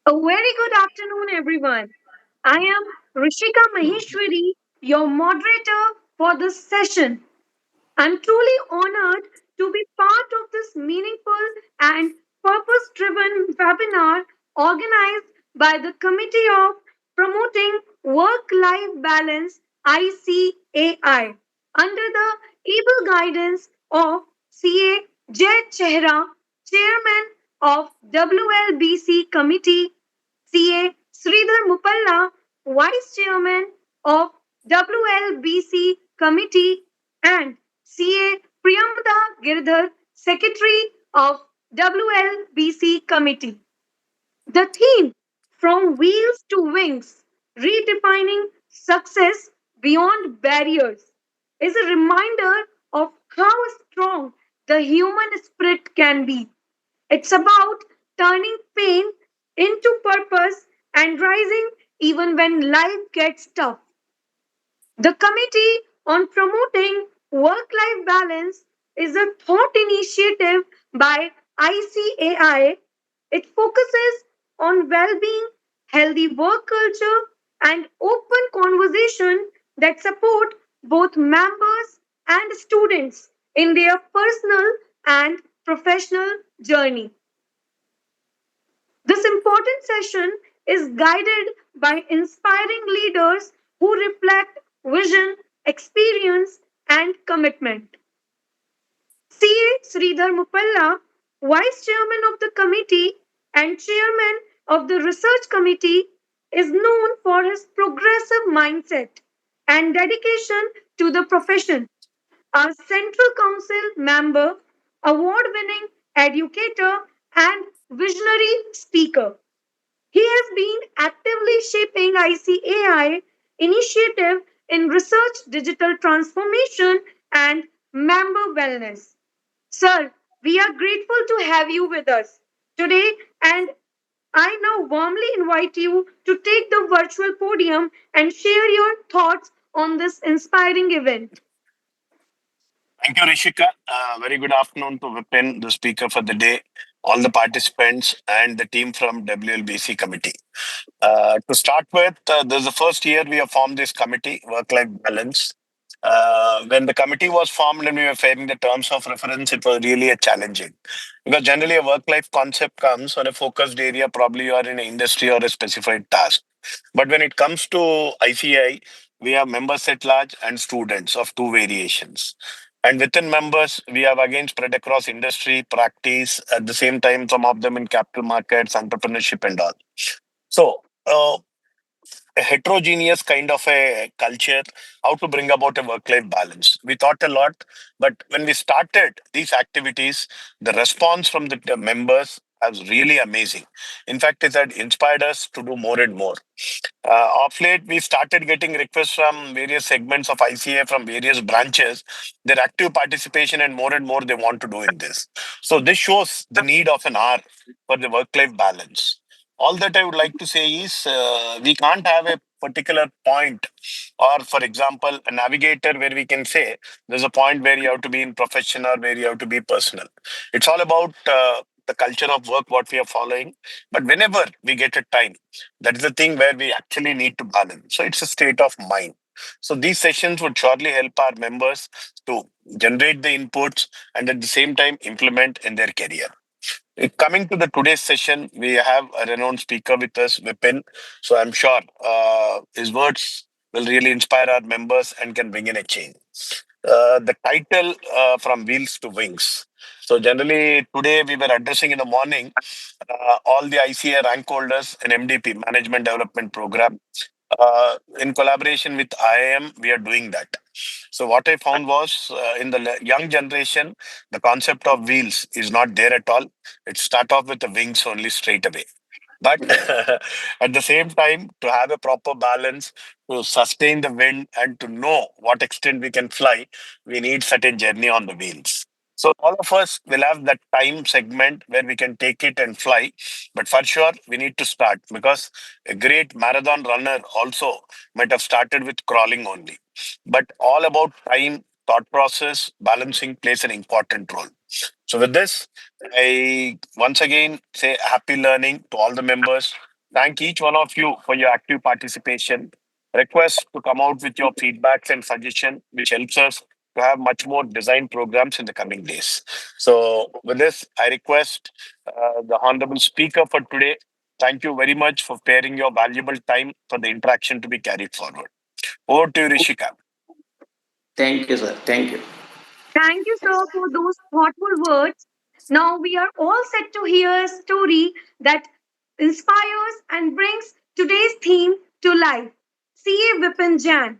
A very good afternoon, everyone. I am Rishika Maheshwari, your moderator for this session. I'm truly honored to be part of this meaningful and purpose driven webinar organized by the Committee of Promoting Work Life Balance ICAI under the able guidance of CA Jay Chehra, Chairman of WLBC Committee, CA Sridhar Mupalla, Vice Chairman of WLBC Committee, and CA Priyamada Girdhar, Secretary of WLBC Committee. The theme From Wheels to Wings Redefining Success Beyond Barriers is a reminder of how strong the human spirit can be. It's about turning pain into purpose and rising even when life gets tough. The Committee on Promoting Work Life Balance is a thought initiative by ICAI. It focuses on well being, healthy work culture, and open conversation that support both members and students in their personal and professional journey. This important session is guided by inspiring leaders who reflect vision, experience, and commitment. CA Sridhar Mupalla, Vice Chairman of the committee and Chairman of the Research Committee, is known for his progressive mindset and dedication to the profession. A Central Council member, award winning educator, and visionary speaker. He has been actively shaping ICAI initiative in research, digital transformation, and member wellness. Sir, we are grateful to have you with us today, and I now warmly invite you to take the virtual podium and share your thoughts on this inspiring event. Thank you, Rishika. Very good afternoon to Vipin, the speaker for the day, all the participants, and the team from WLBC committee. To start with, this is the first year we have formed this committee, Work Life Balance. When the committee was formed and we were framing the terms of reference, it was really a challenging because generally a work life concept comes on a focused area, probably you are in an industry or a specified task. But when it comes to ICI, we have members at large and students of two variations. And within members, we have again spread across industry, practice, at the same time, some of them in capital markets, entrepreneurship, and all. So, a heterogeneous kind of a culture, how to bring about a work life balance. We thought a lot, but when we started these activities, the response from the members was really amazing. In fact, it had inspired us to do more and more. Of late, we started getting requests from various segments of ICA from various branches, their active participation and more they want to do in this. So, this shows the need of an hour for the work life balance. All that I would like to say is we can't have a particular point, or for example, a navigator where we can say there's a point where you have to be in profession or where you have to be personal. It's all about the culture of work, what we are following. But whenever we get a time, that is the thing where we actually need to balance. So it's a state of mind. So these sessions would surely help our members to generate the inputs and at the same time implement in their career. Coming to the today's session, we have a renowned speaker with us, Vipin. So I'm sure his words will really inspire our members and can bring in a change. The title From Wheels to Wings. So generally today we were addressing in the morning all the ICA rank holders and MDP, Management Development Program. In collaboration with IIM, we are doing that. So what I found was in the young generation, the concept of wheels is not there at all. It start off with the wings only straight away. But at the same time, to have a proper balance, to sustain the wind and to know what extent we can fly, we need certain journey on the wheels. So all of us will have that time segment where we can take it and fly. But for sure, we need to start because a great marathon runner also might have started with crawling only. But all about time, thought process, balancing plays an important role. So with this, I once again say happy learning to all the members. Thank each one of you for your active participation. Request to come out with your feedbacks and suggestion, which helps us to have much more design programs in the coming days. So, with this, I request the honorable speaker for today. Thank you very much for sparing your valuable time for the interaction to be carried forward. Over to you, Rishika. Thank you, sir. Thank you. Thank you, sir, for those thoughtful words. Now we are all set to hear a story that inspires and brings today's theme to life. CA Vipin Jan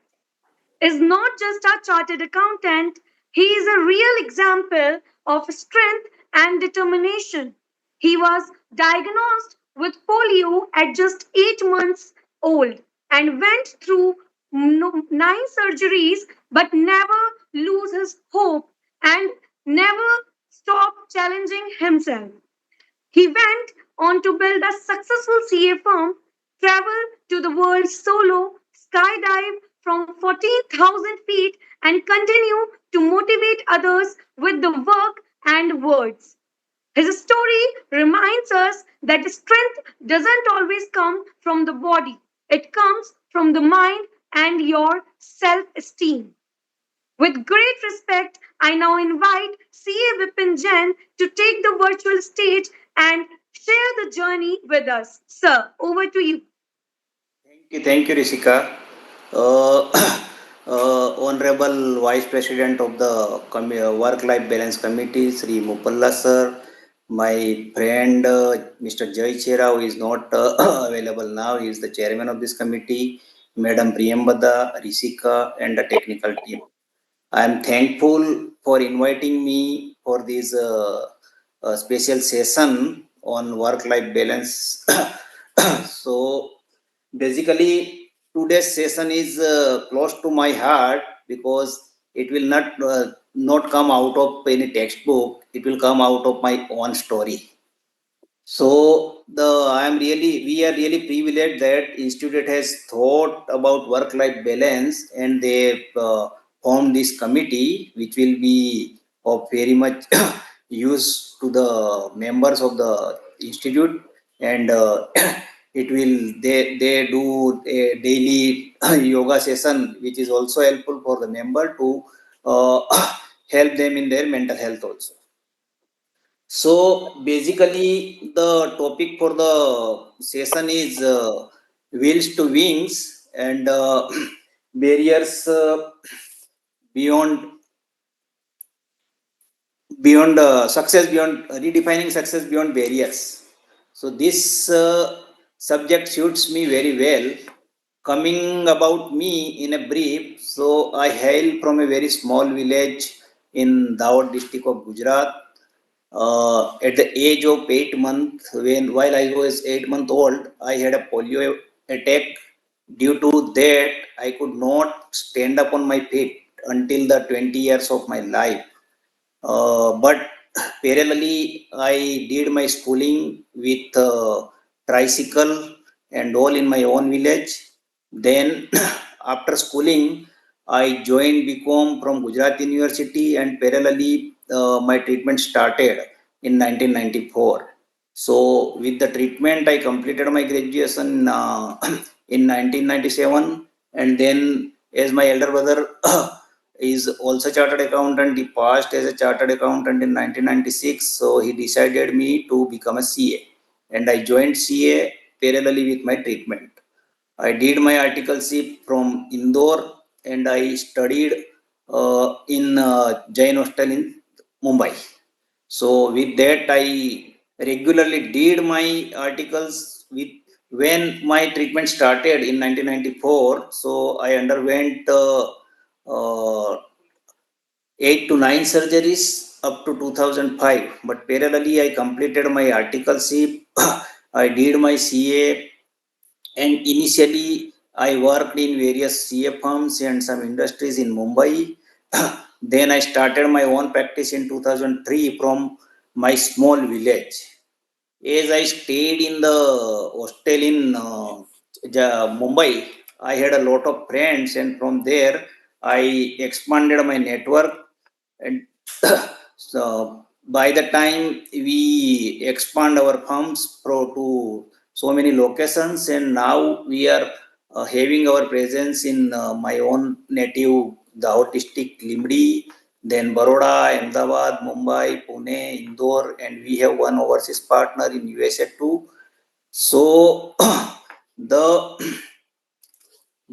is not just a chartered accountant, he is a real example of strength and determination. He was diagnosed with polio at just 8 months old and went through 9 surgeries but never lose his hope and never stop challenging himself. He went on to build a successful CA firm, travel to the world solo, skydive from 14,000 feet, and continue to motivate others with the work and words. His story reminds us that strength doesn't always come from the body, it comes from the mind and your self esteem. With great respect, I now invite CA Vipin Jain to take the virtual stage and share the journey with us. Sir, over to you. Thank you, Rishika. Uh, Honorable Vice President of the Work-Life Balance Committee, Sri Mupalla sir, my friend Mr. Jai Chera, who is not available now, he is the chairman of this committee, Madam Priyambada, Rishika, and the technical team. I am thankful for inviting me for this special session on work-life balance. So, basically, today's session is close to my heart because it will not come out of any textbook. It will come out of my own story. So we are really privileged that institute has thought about work-life balance and they formed this committee, which will be of very much use to the members of the institute, and it will they do a daily yoga session, which is also helpful for the member to uh, help them in their mental health also. So basically, the topic for the session is wheels to wings and barriers beyond success beyond redefining success beyond barriers. So this subject suits me very well. Coming about me in a brief, so I hail from a very small village in Daud district of Gujarat. At the age of 8 months, while I was 8 months old, I had a polio attack. Due to that, I could not stand up on my feet until the 20 years of my life. But parallelly, I did my schooling with tricycle and all in my own village. Then, after schooling, I joined BCom from Gujarat University, and parallelly, my treatment started in 1994. So, with the treatment, I completed my graduation in 1997, and then, as my elder brother is also chartered accountant. He passed as a chartered accountant in 1996. So he decided me to become a CA. And I joined CA parallelly with my treatment. I did my articleship from Indore and I studied in Jain Hostel in Mumbai. So with that, I regularly did my articles with when my treatment started in 1994. So I underwent uh, 8 to 9 surgeries up to 2005. But parallelly, I completed my articleship. I did my CA, and initially, I worked in various CA firms and some industries in Mumbai. Then I started my own practice in 2003 from my small village. As I stayed in the hostel in Mumbai, I had a lot of friends, and from there, I expanded my network. And so, by the time we expand our firms to so many locations, and now we are having our presence in my own native Dahod district, Limdi, then Baroda, Ahmedabad, Mumbai, Pune, Indore, and we have one overseas partner in USA too. So the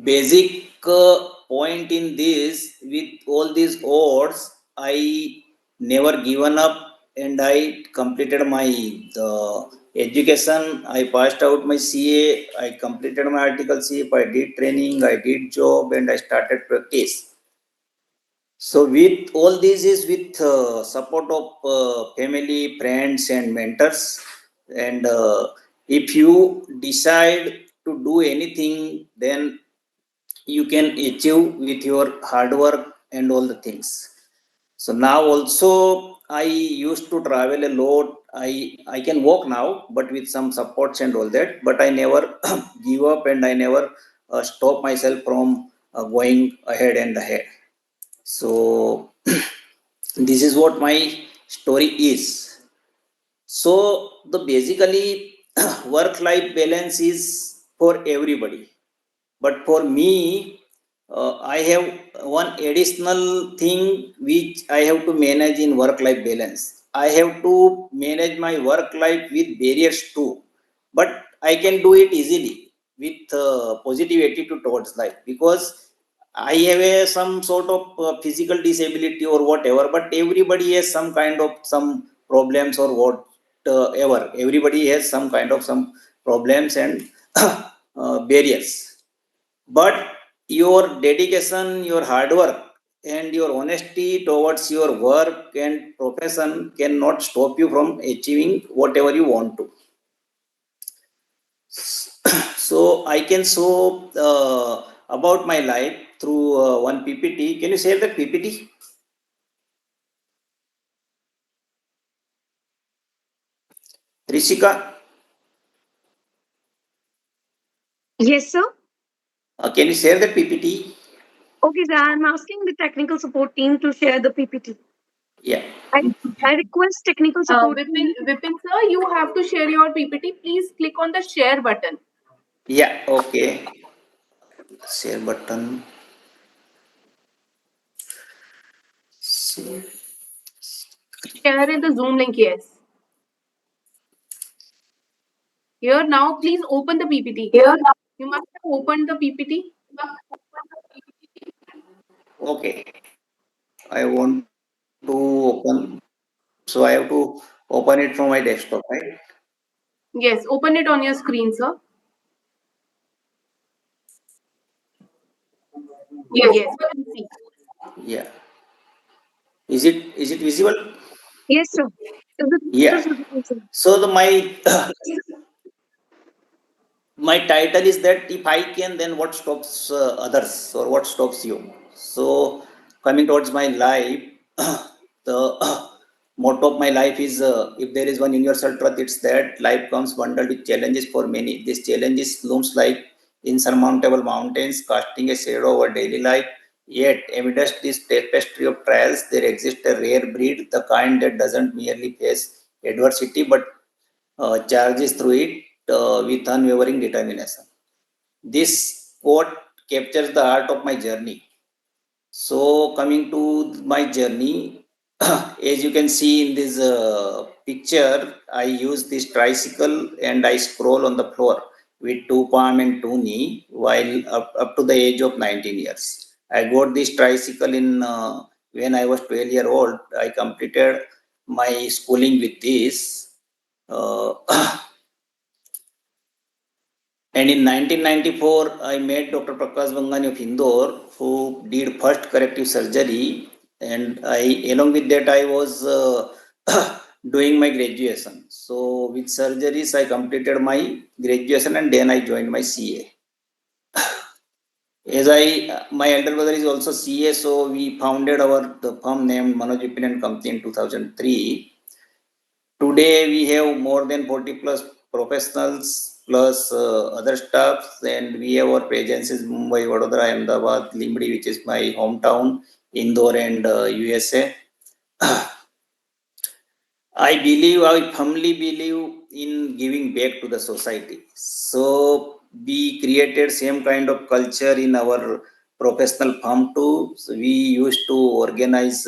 basic point in this, with all these odds, I never given up, and I completed my the education. I passed out my CA. I completed my articleship. I did training. I did job, and I started practice. So with all this is with support of family, friends, and mentors. And if you decide to do anything, then you can achieve with your hard work and all the things. So now also I used to travel a lot. I can walk now, but with some supports and all that. But I never give up, and I never stop myself from going ahead and ahead. So this is what my story is. So the basically work life balance is for everybody, but for me, I have one additional thing which I have to manage in work life balance. I have to manage my work life with barriers too, but I can do it easily with positive attitude towards life, because I have some sort of physical disability or whatever, but everybody has some kind of some problems or whatever. Everybody has some kind of some problems and barriers, but your dedication, your hard work, and your honesty towards your work and profession cannot stop you from achieving whatever you want to. So I can show about my life through one PPT. Can you share that PPT, Rishika? Yes, sir. Can you share that PPT? Okay, sir. I'm asking the technical support team to share the PPT. Yeah, I, I request technical support team. Vipin sir, you have to share your PPT. Please click on the share button. yeah, okay. Share button. Share. Share in the Zoom link, yes. Here now, please open the PPT. You must have opened the PPT. Okay, I want to open, so I have to open it from my desktop, right? Yes, open it on your screen, sir. Yes, we can see. Yeah. Is it visible? Yes, sir. Is it Yeah. visible, sir? So the my my title is that if I can, then what stops others, or what stops you? So coming towards my life, the motto of my life is if there is one universal truth, it's that life comes bundled with challenges for many. These challenges looms like insurmountable mountains, casting a shadow over daily life. Yet, amidst this tapestry of trials, there exists a rare breed, the kind that doesn't merely face adversity but charges through it with unwavering determination. This quote captures the heart of my journey. So, coming to my journey, as you can see in this picture, I use this tricycle and I scroll on the floor with two palm and two knee while up to the age of 19 years. I got this tricycle in when I was 12-year old. I completed my schooling with this. Uh, And in 1994, I met Dr. Prakash Bangani of Indore, who did first corrective surgery. And along with that, I was doing my graduation. So with surgeries, I completed my graduation, and then I joined my CA. My elder brother is also CA, so we founded the firm named Manoj Vipin and Company in 2003. Today we have more than 40 plus professionals plus other staffs, and we have our presences Mumbai, Vadodara, Ahmedabad, Limdi, which is my hometown, Indore, and USA. I firmly believe in giving back to the society. So we created same kind of culture in our professional firm too. So we used to organize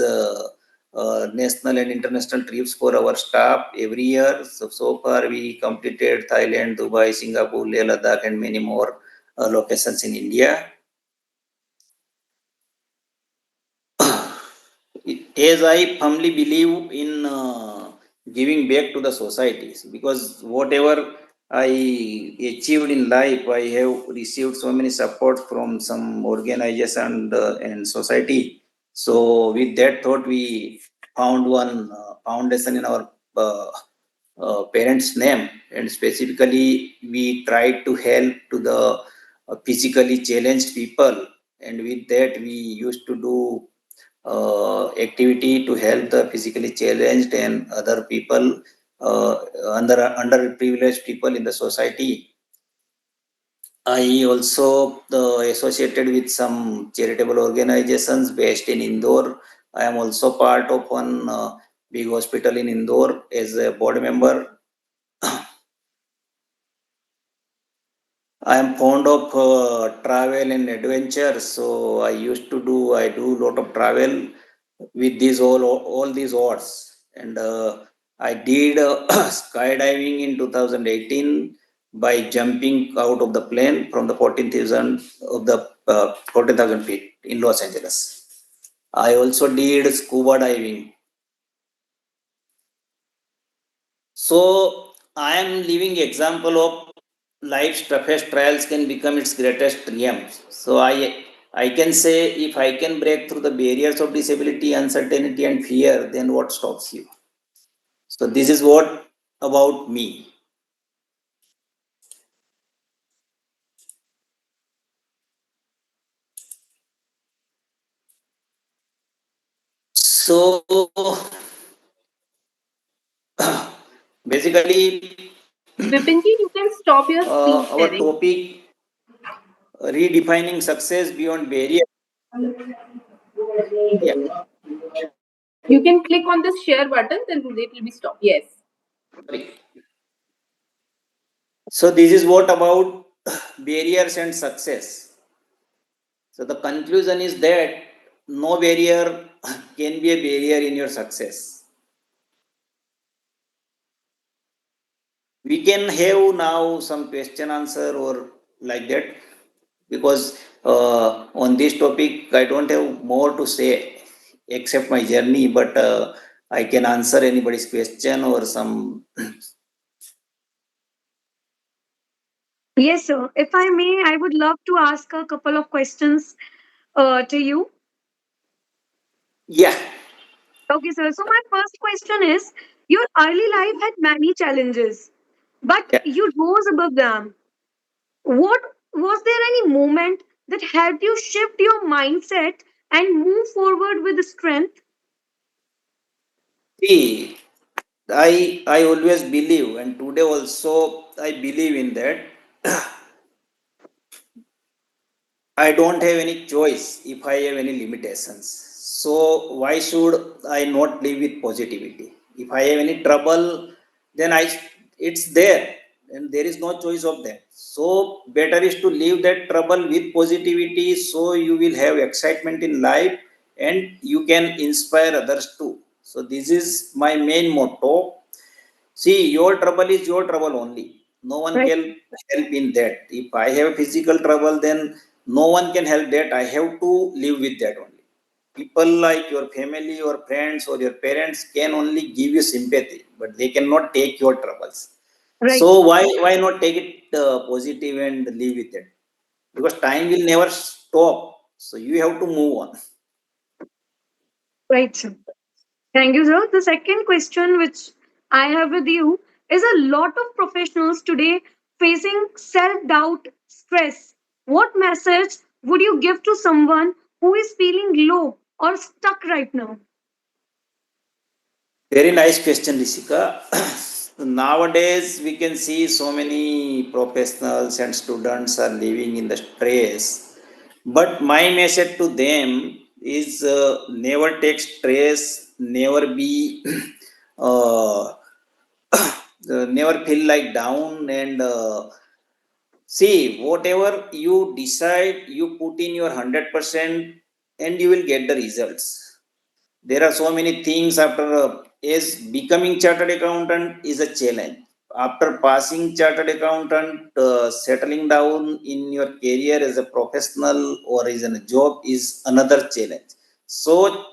national and international trips for our staff every year. So far we completed Thailand, Dubai, Singapore, Leh Ladakh, and many more locations in India. As I firmly believe in giving back to the societies, because whatever I achieved in life, I have received so many support from some organization and society. So with that thought, we found one foundation in our parents' name, and specifically we tried to help to the physically challenged people, and with that we used to do activity to help the physically challenged and other people, underprivileged people in the society. I also associated with some charitable organizations based in Indore. I am also part of one big hospital in Indore as a board member. I am fond of travel and adventure, so I do a lot of travel with these all these odds, and I did skydiving in 2018 by jumping out of the plane from the 14,000 of the 14,000 feet in Los Angeles. I also did scuba diving. So I am living example of life's toughest trials can become its greatest triumphs. So I can say if I can break through the barriers of disability, uncertainty, and fear, then what stops you? So this is what about me. So basically, Vipinji, you can stop your screen our sharing. topic redefining success beyond barriers. Yeah, You can click on this share button, then it will be stopped. Yes. sorry. So this is what about barriers and success. So the conclusion is that no barrier can be a barrier in your success. We can have now some question answer or like that, because on this topic I don't have more to say except my journey, but I can answer anybody's question or some. Yes, sir. If I may, I would love to ask a couple of questions to you. Yeah. Okay, sir. So, my first question is, your early life had many challenges, but Yeah. you rose above them. What was there any moment that helped you shift your mindset and move forward with strength? See, I always believe, and today also I believe in that. I don't have any choice if I have any limitations. So why should I not live with positivity? If I have any trouble, then it's there, and there is no choice of that. So better is to leave that trouble with positivity, so you will have excitement in life and you can inspire others too. So this is my main motto. See, your trouble is your trouble only. No one Right, can help in that. If I have physical trouble, then no one can help that. I have to live with that only. People like your family or friends or your parents can only give you sympathy, but they cannot take your troubles. right, So why not take it positive and live with it? Because time will never stop. So you have to move on. right, sir. Thank you, sir. The second question which I have with you is a lot of professionals today facing self doubt, stress. What message would you give to someone who is feeling low or stuck right now? Very nice question, Risika. Nowadays, we can see so many professionals and students are living in the stress. But my message to them is never take stress, never be uh, never feel like down, and see, whatever you decide, you put in your 100% and you will get the results. There are so many things after as becoming chartered accountant is a challenge. After passing chartered accountant, settling down in your career as a professional or as a job is another challenge. So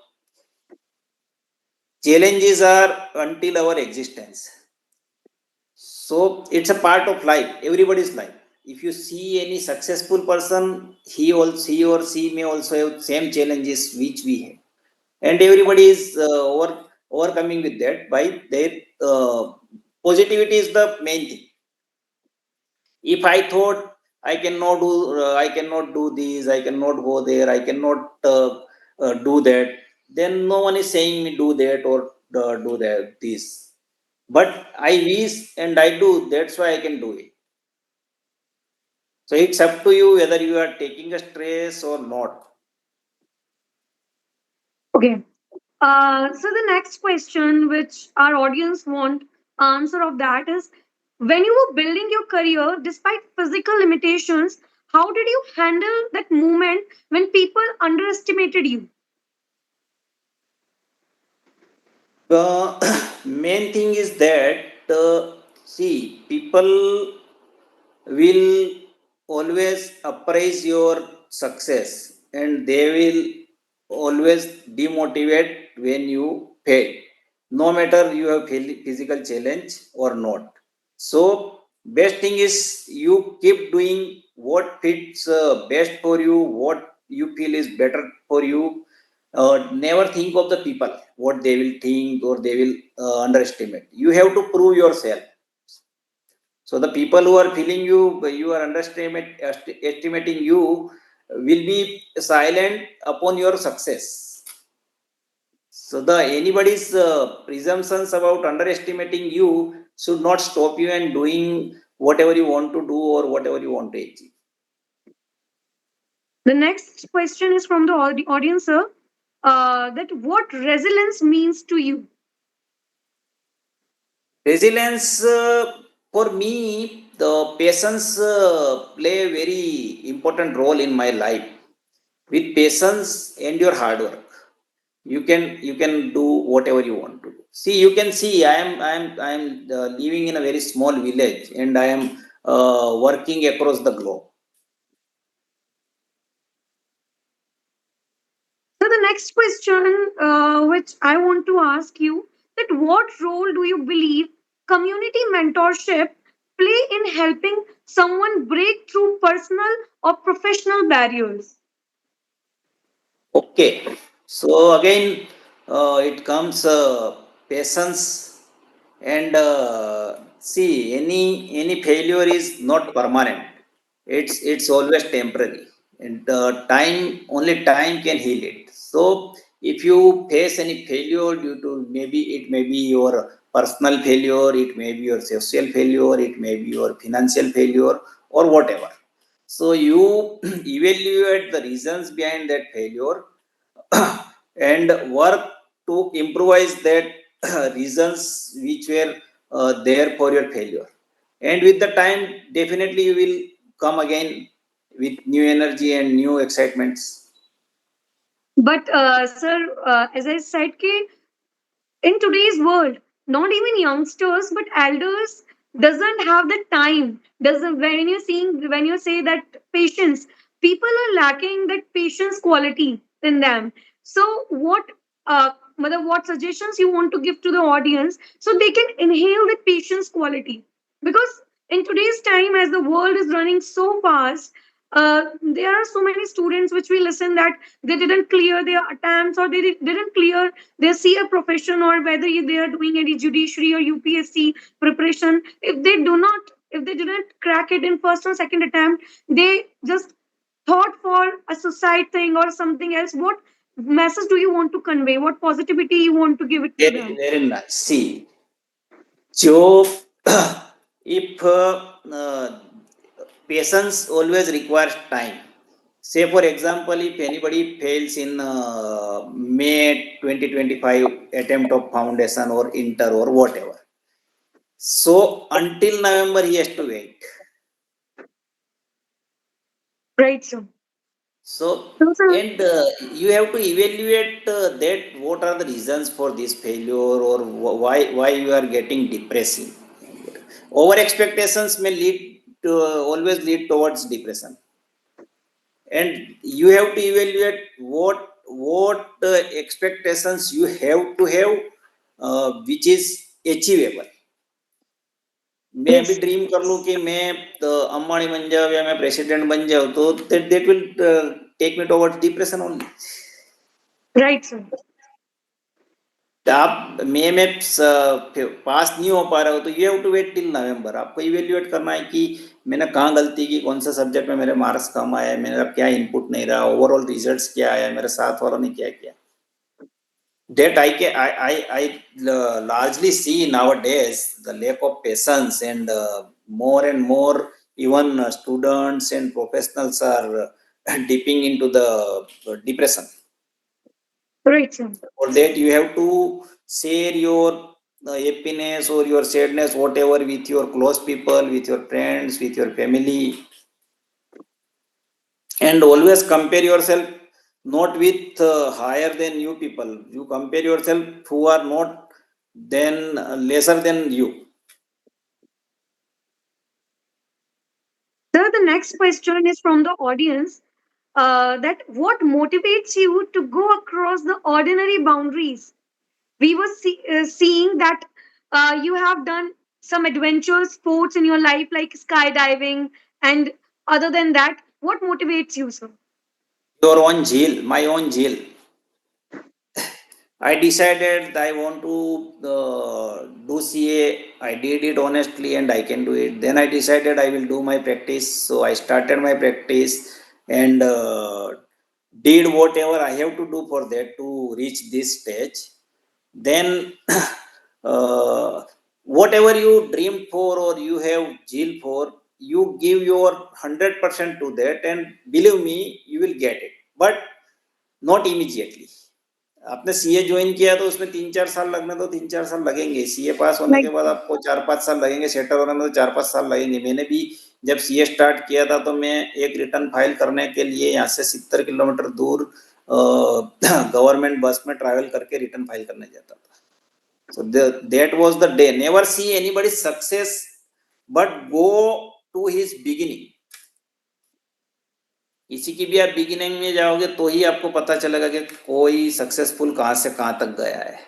challenges are until our existence. So it's a part of life, everybody's life. If you see any successful person, he or she may also have same challenges which we have, and everybody is overcoming with that by their uh, positivity is the main thing. If I thought I cannot do this, I cannot go there, I cannot do that, then no one is saying me do that or do that this, but I wish and I do, that's why I can do it. So it's up to you whether you are taking a stress or not. Okay. So the next question, which our audience want answer of that is, when you were building your career despite physical limitations, how did you handle that moment when people underestimated you? The main thing is that see, people will always appraise your success and they will always demotivate when you fail, no matter you have physical challenge or not. So best thing is you keep doing what fits best for you, what you feel is better for you. Never think of the people, what they will think or they will underestimate. You have to prove yourself. So the people who are feeling you, you are estimating you, will be silent upon your success. So the anybody's presumptions about underestimating you should not stop you and doing whatever you want to do or whatever you want to achieve. The next question is from the audience, sir. That what resilience means to you? Resilience, for me, the patience play a very important role in my life. With patience and your hard work, you can do whatever you want to do. See, you can see I am living in a very small village and I am working across the globe. So the next question, which I want to ask you, that what role do you believe community mentorship play in helping someone break through personal or professional barriers? Okay, so again, it comes patience, and see, any failure is not permanent. It's always temporary, and time can heal it. So if you face any failure due to, maybe it may be your personal failure, it may be your social failure, it may be your financial failure or whatever. So you evaluate the reasons behind that failure and work to improvise that reasons which were there for your failure. And with the time, definitely you will come again with new energy and new excitements. But, sir, as I said, in today's world, not even youngsters but elders doesn't have the time. Doesn't when you say that patience, people are lacking that patience quality in them. So what suggestions you want to give to the audience so they can inhale the patience quality? Because in today's time, as the world is running so fast, there are so many students which we listen that they didn't clear their attempts, or they didn't clear their CA profession, or whether they are doing any judiciary or UPSC preparation. If they didn't crack it in first or second attempt, they just thought for a suicide thing or something else. What message do you want to convey? What positivity you want to give it to Very, them? very nice. See, so if patience always requires time. Say for example, if anybody fails in May 2025 attempt of foundation or inter or whatever, so until November he has to wait. Right, sir. So, So, sir, and you have to evaluate that what are the reasons for this failure, or why you are getting depressing. Over expectations may lead to always lead towards depression, and you have to evaluate what expectations you have to have, which is achievable. मैं अभी yes, dream कर लूं कि मैं अंबानी बन जाऊं या मैं प्रेसिडेंट बन जाऊं, तो that will take me towards depression only. right, sir. आप मई में पास नहीं हो पा रहे हो, तो you have to wait till November. आपको इवेल्युएट करना है कि मैंने कहाँ गलती की, कौन सा सब्जेक्ट में मेरे मार्क्स कम आए, मेरा क्या इनपुट नहीं रहा, ओवरऑल रिजल्ट्स क्या आया, मेरे साथ वालों ने क्या किया. That I largely see nowadays the lack of patience, and more even students and professionals are dipping into the depression. Right, sir. For that you have to share your happiness or your sadness, whatever, with your close people, with your friends, with your family, and always compare yourself not with higher than you people. You compare yourself who are not then lesser than you. Sir, the next question is from the audience. That what motivates you to go across the ordinary boundaries? We were seeing that you have done some adventure sports in your life, like skydiving, and other than that, what motivates you, sir? Your own jail, my own jail. I decided I want to do CA. I did it honestly and I can do it. Then I decided I will do my practice. So I started my practice and did whatever I have to do for that to reach this stage. Then whatever you dreamed for or you have zeal for, you give your 100% to that, and believe me, you will get it. But not immediately. आपने CA join किया तो उसमें 3-4 साल लगने, तो 3-4 साल लगेंगे. CA पास होने के Right, बाद आपको 4-5 साल लगेंगे, सेटल होने में तो 4-5 साल लगेंगे. मैंने भी जब सीए स्टार्ट किया था तो मैं एक रिटर्न फाइल करने के लिए यहाँ से 70 किलोमीटर दूर गवर्नमेंट बस में ट्रैवल करके रिटर्न फाइल करने जाता था. So that was the day. Never see anybody's success, but go to his beginning. किसी की भी आप बिगिनिंग में जाओगे तो ही आपको पता चलेगा कि कोई सक्सेसफुल कहाँ से कहाँ तक गया है.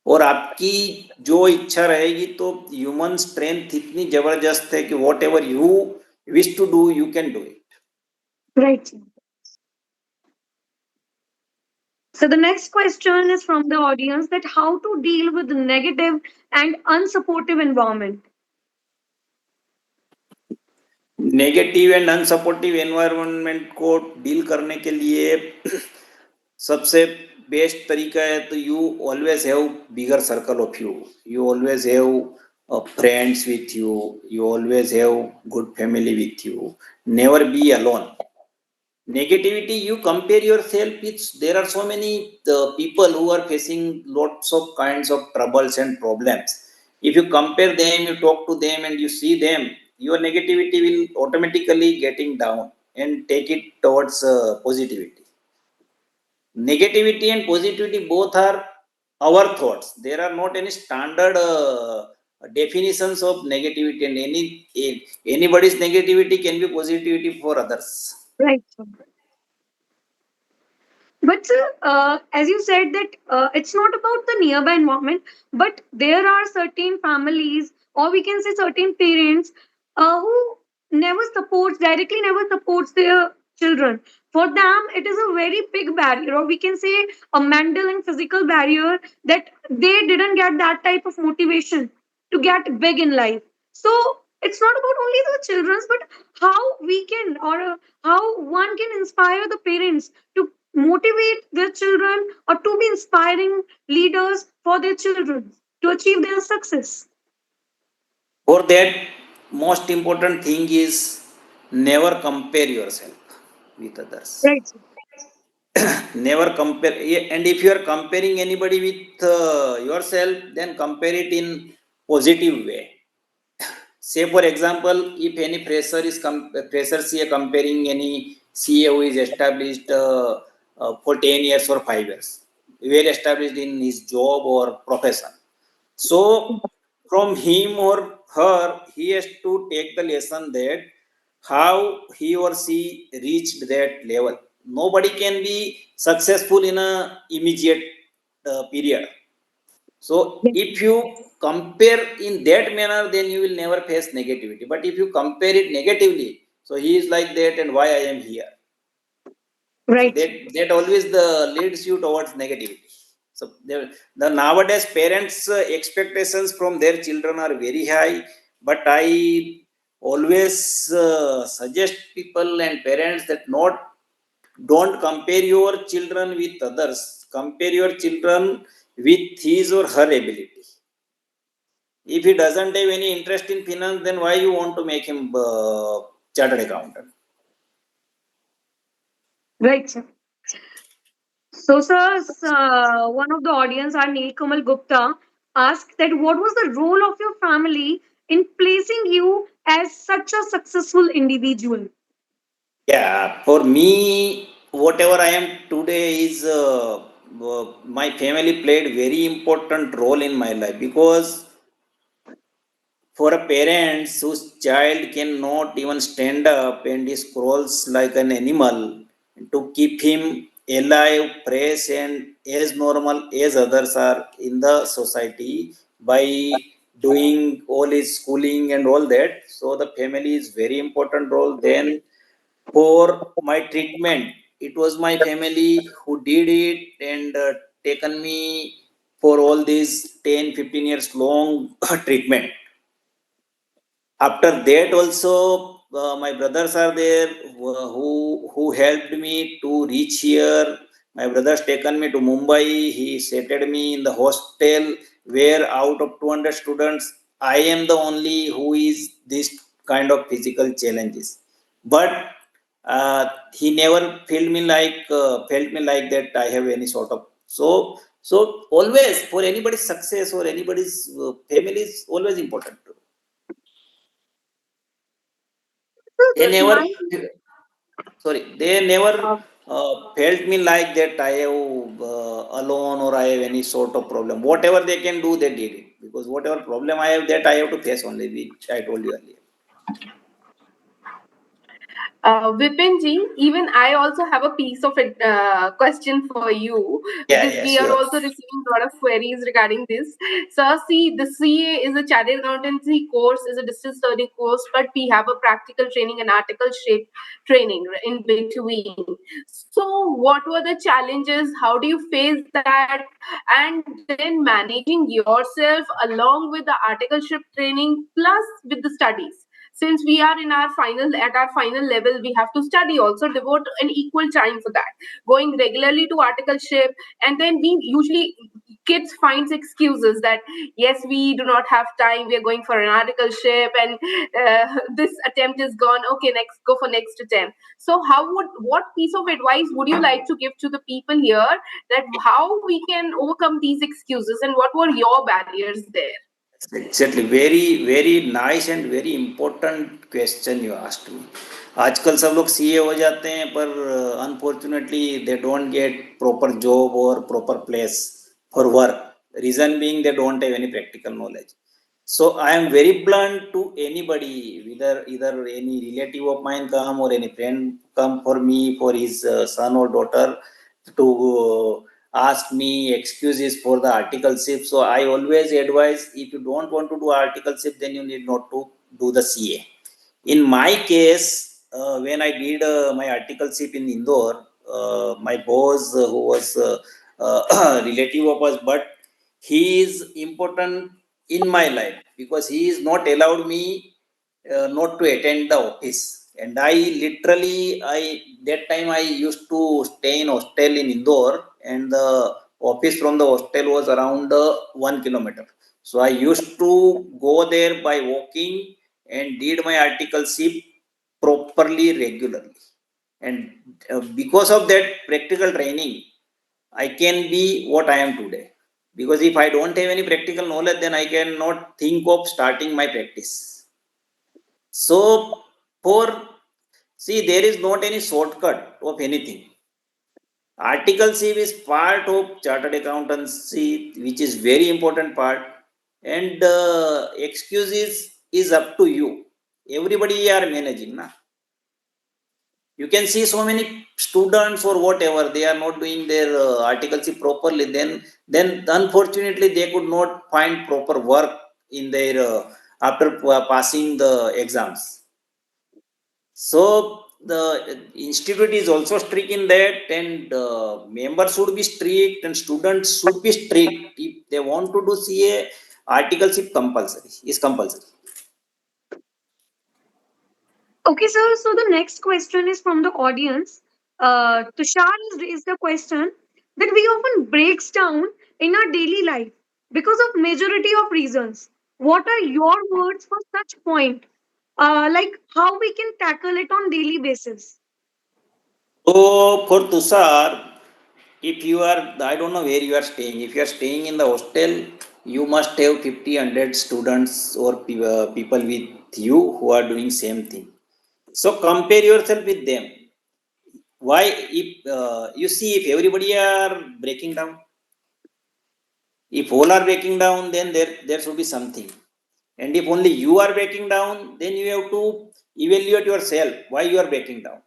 और आपकी जो इच्छा रहेगी तो ह्यूमन स्ट्रेंथ इतनी जबरदस्त है कि whatever you wish to do you can do it. right, sir. So the next question is from the audience, that how to deal with the negative and unsupportive environment. Negative and unsupportive environment को deal करने के लिए सबसे best तरीका है तो you always have bigger circle of you. You always have friends with you. You always have good family with you. Never be alone. Negativity, you compare yourself with, there are so many people who are facing lots of kinds of troubles and problems. If you compare them, you talk to them and you see them, your negativity will automatically getting down and take it towards positivity. Negativity and positivity both are our thoughts. There are not any standard definitions of negativity, and anybody's negativity can be positivity for others. Right, sir. But as you said that it's not about the nearby environment, but there are certain families, or we can say certain parents, who never supports directly, never supports their children. For them, it is a very big barrier, or we can say a mental and physical barrier, that they didn't get that type of motivation to get big in life. So it's not about only the children's, but how we can, or how one can inspire the parents to motivate their children, or to be inspiring leaders for their children to achieve their success. For that, most important thing is never compare yourself with others. Right, sir. Never compare. And if you are comparing anybody with yourself, then compare it in positive way. Say for example, if any fresher is fresher CA comparing any CA who is established for 10 years or 5 years, well established in his job or profession. So from him or her, he has to take the lesson that how he or she reached that level. Nobody can be successful in a immediate period. So Yes. if you compare in that manner, then you will never face negativity. But if you compare it negatively, so he is like that and why I am here. So Right. that always the leads you towards negativity. So the nowadays parents expectations from their children are very high, but I always suggest people and parents that not don't compare your children with others. Compare your children with his or her ability. If he doesn't have any interest in finance, then why you want to make him chartered accountant? Right, sir. So, sir, one of the audience, our Neil Kamal Gupta, asked that what was the role of your family in placing you as such a successful individual? Yeah, for me, whatever I am today is my family played very important role in my life, because for a parents whose child cannot even stand up and he scrolls like an animal, to keep him alive, fresh, and as normal as others are in the society by doing all his schooling and all that. So the family is very important role. Then for my treatment, it was my family who did it and taken me for all these 10-15 years long treatment. After that also, my brothers are there who helped me to reach here. My brothers taken me to Mumbai. He settled me in the hostel where out of 200 students, I am the only who is this kind of physical challenges. But he never felt me like that I have any sort of. So always for anybody's success or anybody's family is always important. They So, never, my, sorry, they never uh, felt me like that I have alone or I have any sort of problem. Whatever they can do, they did it. Because whatever problem I have, that I have to face only, which I told you earlier. Vipin ji, even I also have a piece of it, question for you, Yeah, because yeah, we are sure. also receiving a lot of queries regarding this. So, see, the CA is a chartered accountancy course, is a distance learning course, but we have a practical training and articleship training in between. So, what were the challenges? How do you face that? And then managing yourself along with the articleship training plus with the studies, since we are in our final at our final level, we have to study also, devote an equal time for that, going regularly to articleship. And then we usually, kids finds excuses that yes, we do not have time, we are going for an articleship, and this attempt is gone, okay, next, go for next attempt. So what piece of advice would you like to give to the people here, that how we can overcome these excuses and what were your barriers there? Exactly. Very, very nice and very important question you asked me. आजकल सब लोग CA हो जाते हैं, पर unfortunately they don't get proper job और proper place for work. Reason being they don't have any practical knowledge. So I am very blunt to anybody, whether either any relative of mine come or any friend come for me for his son or daughter to ask me excuses for the articleship. So I always advise, if you don't want to do articleship, then you need not to do the CA. In my case, when I did my articleship in Indore, my boss, who was relative of us, but he is important in my life because he is not allowed me not to attend the office. And I literally, I that time I used to stay in hostel in Indore, and the office from the hostel was around 1 kilometer. So I used to go there by walking and did my articleship properly regularly, and because of that practical training I can be what I am today. Because if I don't have any practical knowledge, then I cannot think of starting my practice. So for, see, there is not any shortcut of anything. Articleship is part of chartered accountancy, which is very important part, and excuses is up to you. Everybody are managing na. You can see so many students or whatever, they are not doing their articleship properly, then unfortunately they could not find proper work in their after passing the exams. So the institute is also strict in that, and members should be strict and students should be strict. If they want to do CA, articleship compulsory is compulsory. Okay, sir. So the next question is from the audience. Tushar has raised the question that we often breaks down in our daily life because of majority of reasons. What are your words for such point? Like how we can tackle it on daily basis. So for Tushar, if you are, I don't know where you are staying. If you are staying in the hostel, you must have 50, 100 students or people with you who are doing same thing. So compare yourself with them. Why? If you see, if everybody are breaking down, if all are breaking down, then there should be something. And if only you are breaking down, then you have to evaluate yourself why you are breaking down.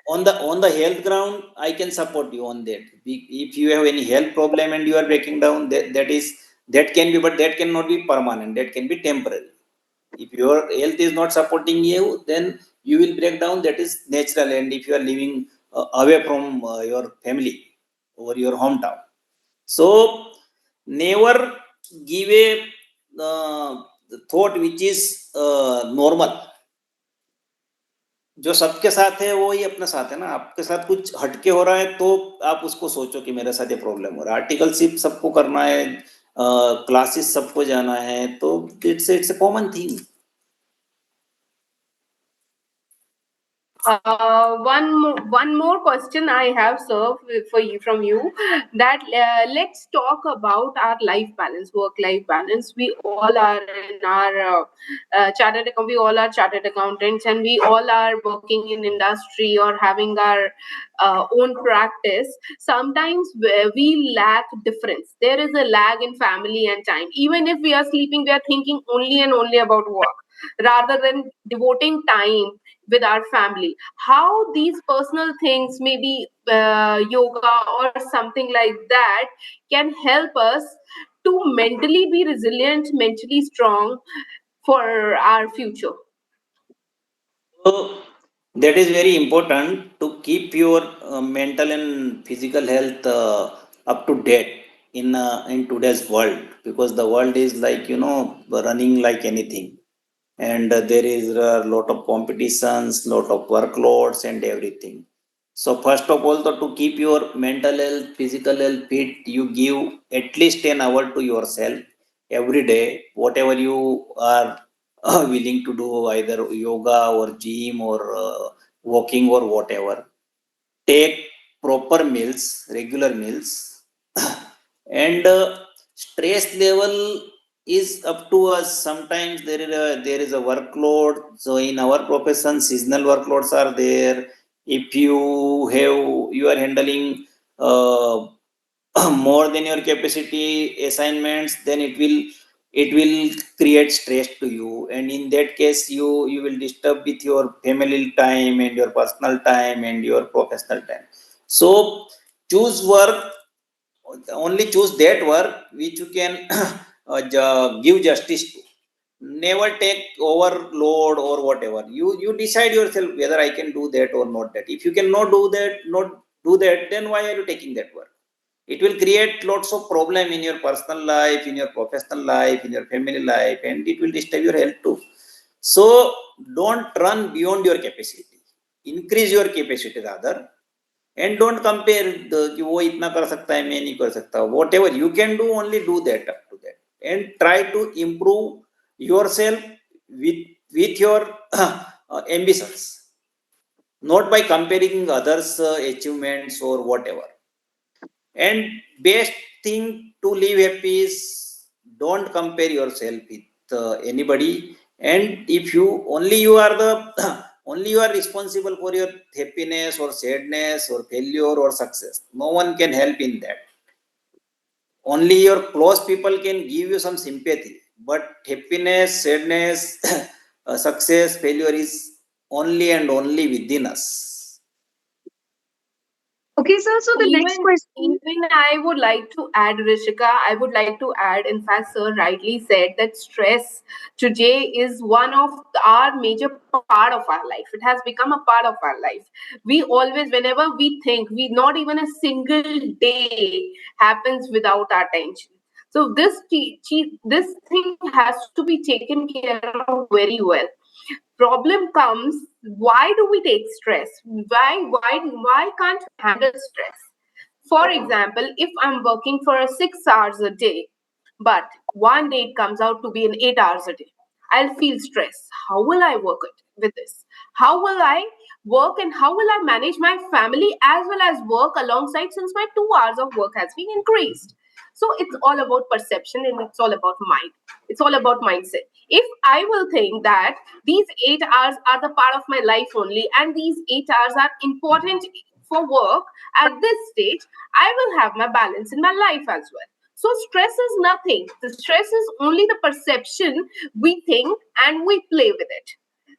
On the health ground, I can support you on that. If you have any health problem and you are breaking down, that can be, but that cannot be permanent, that can be temporary. If your health is not supporting you, then you will break down, that is natural. And if you are living away from your family or your hometown, so never give a uh, thought which is normal. जो सबके साथ है वो ही अपने साथ है ना, आपके साथ कुछ हटके हो रहा है तो आप उसको सोचो कि मेरे साथ ये प्रॉब्लम हो रहा है। आर्टिकलशिप सबको करना है, क्लासेस सबको जाना है, तो it's a common thing. One more question I have, sir, for you from you. That let's talk about our life balance, work-life balance. We all are in our we all are chartered accountants, and we all are working in industry or having our own practice. Sometimes we lack difference. There is a lag in family and time. Even if we are sleeping, we are thinking only and only about work rather than devoting time with our family. How these personal things, maybe yoga or something like that, can help us to mentally be resilient, mentally strong for our future. So that is very important to keep your mental and physical health up to date in today's world, because the world is like, running like anything, and there is a lot of competitions, lot of workloads and everything. So first of all, to keep your mental health, physical health fit, you give at least an hour to yourself every day, whatever you are willing to do, either yoga or gym or walking or whatever. Take proper meals, regular meals. And stress level is up to us. Sometimes there is a workload. So in our profession, seasonal workloads are there. If you are handling uh, more than your capacity assignments, then it will create stress to you, and in that case you will disturb with your family time and your personal time and your professional time. So choose work, only choose that work which you can give justice to. Never take overload or whatever. You decide yourself whether I can do that or not that. If you cannot do that, not do that, then why are you taking that work? It will create lots of problem in your personal life, in your professional life, in your family life, and it will disturb your health too. So don't run beyond your capacity, increase your capacity rather. And don't compare कि वो इतना कर सकता है मैं नहीं कर सकता. Whatever you can do, only do that up to that, and try to improve yourself with your ambitions, not by comparing others' achievements or whatever. And best thing to live happy is don't compare yourself with anybody. And if you are the only you are responsible for your happiness or sadness or failure or success. No one can help in that. Only your close people can give you some sympathy, but happiness, sadness, success, failure is only and only within us. Okay, sir. So the next question. Even I would like to add, Rishika, I would like to add, in fact, sir rightly said that stress today is one of our major part of our life. It has become a part of our life. We always, whenever we think, we not even a single day happens without our tension. So this thing has to be taken care of very well. Problem comes, why do we take stress? Why can't we handle stress? For example, if I'm working for 6 hours a day, but one day it comes out to be an 8 hours a day, I'll feel stress. How will I work it with this? How will I work and how will I manage my family as well as work alongside, since my 2 hours of work has been increased? So it's all about perception and it's all about mind. It's all about mindset. If I will think that these 8 hours are the part of my life only and these 8 hours are important for work at this stage, I will have my balance in my life as well. So stress is nothing. The stress is only the perception we think and we play with it.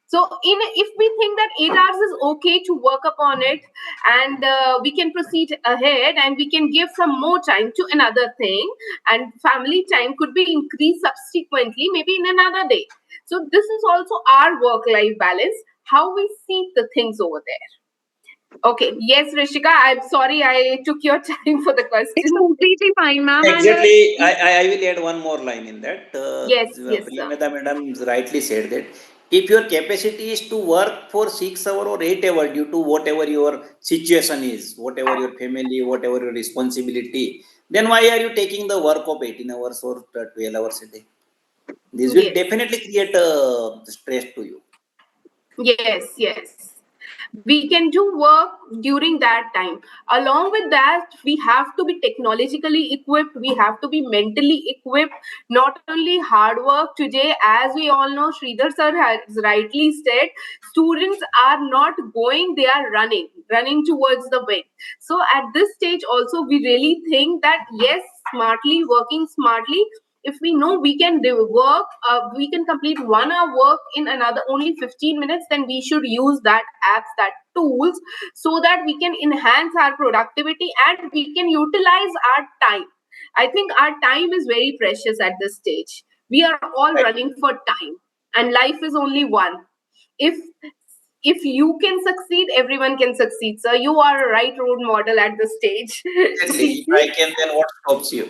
So if we think that 8 hours is okay to work upon it, and we can proceed ahead and we can give some more time to another thing, and family time could be increased subsequently, maybe in another day. So this is also our work life balance, how we see the things over there. Okay, yes, Rishika, I'm sorry I took your time for the It's question. completely fine, ma'am. And Exactly. I will add one more line in that. Yes, yes, sir. Priyameda madam rightly said that if your capacity is to work for 6 hours or 8 hours due to whatever your situation is, whatever your family, whatever your responsibility, then why are you taking the work of 18 hours or 12 hours a day? This will Yes. definitely create stress to you. Yes, yes. We can do work during that time. Along with that, we have to be technologically equipped, we have to be mentally equipped, not only hard work. Today, as we all know, Sridhar sir has rightly said, students are not going, they are running towards the win. So at this stage also, we really think that yes, smartly, working smartly, if we know we can do work, we can complete 1 hour work in another only 15 minutes, then we should use that apps, that tools, so that we can enhance our productivity and we can utilize our time. I think our time is very precious at this stage. We are all Right. running for time, and life is only one. If if you can succeed, everyone can succeed. So you are a right role model at this stage. Exactly. If CC. I can, then what stops you?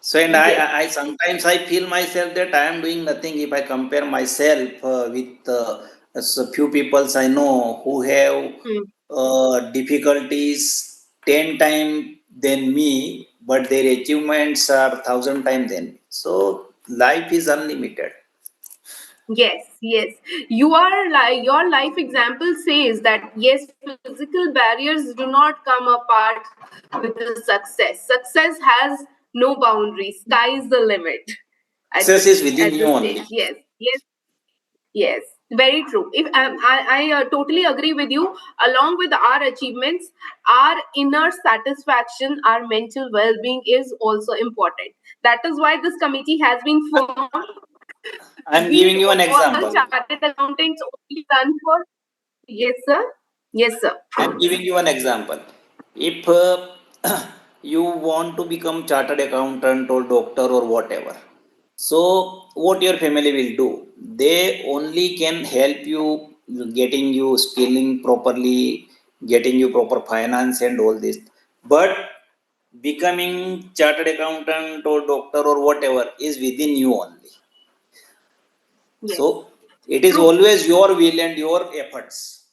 So, and Yes. I sometimes I feel myself that I am doing nothing if I compare myself with a few peoples I know who have Hmm. difficulties 10 times than me, but their achievements are 1,000 times than me. So life is unlimited. Yes, yes. You are like, your life example says that yes, physical barriers do not come apart with the success. Success has no boundaries. Sky is the limit at Success is within at you this stage. only. Yes, yes, yes. Very true. If I totally agree with you. Along with our achievements, our inner satisfaction, our mental well-being is also important. That is why this committee has been formed. I am We giving you an all example. chartered accountants only run for. Yes, sir. Yes, sir. I am giving you an example. If you want to become chartered accountant or doctor or whatever, so what your family will do? They only can help you getting you skilling properly, getting you proper finance and all this. But becoming chartered accountant or doctor or whatever is within you only. Yes. So it is True. always your will and your efforts.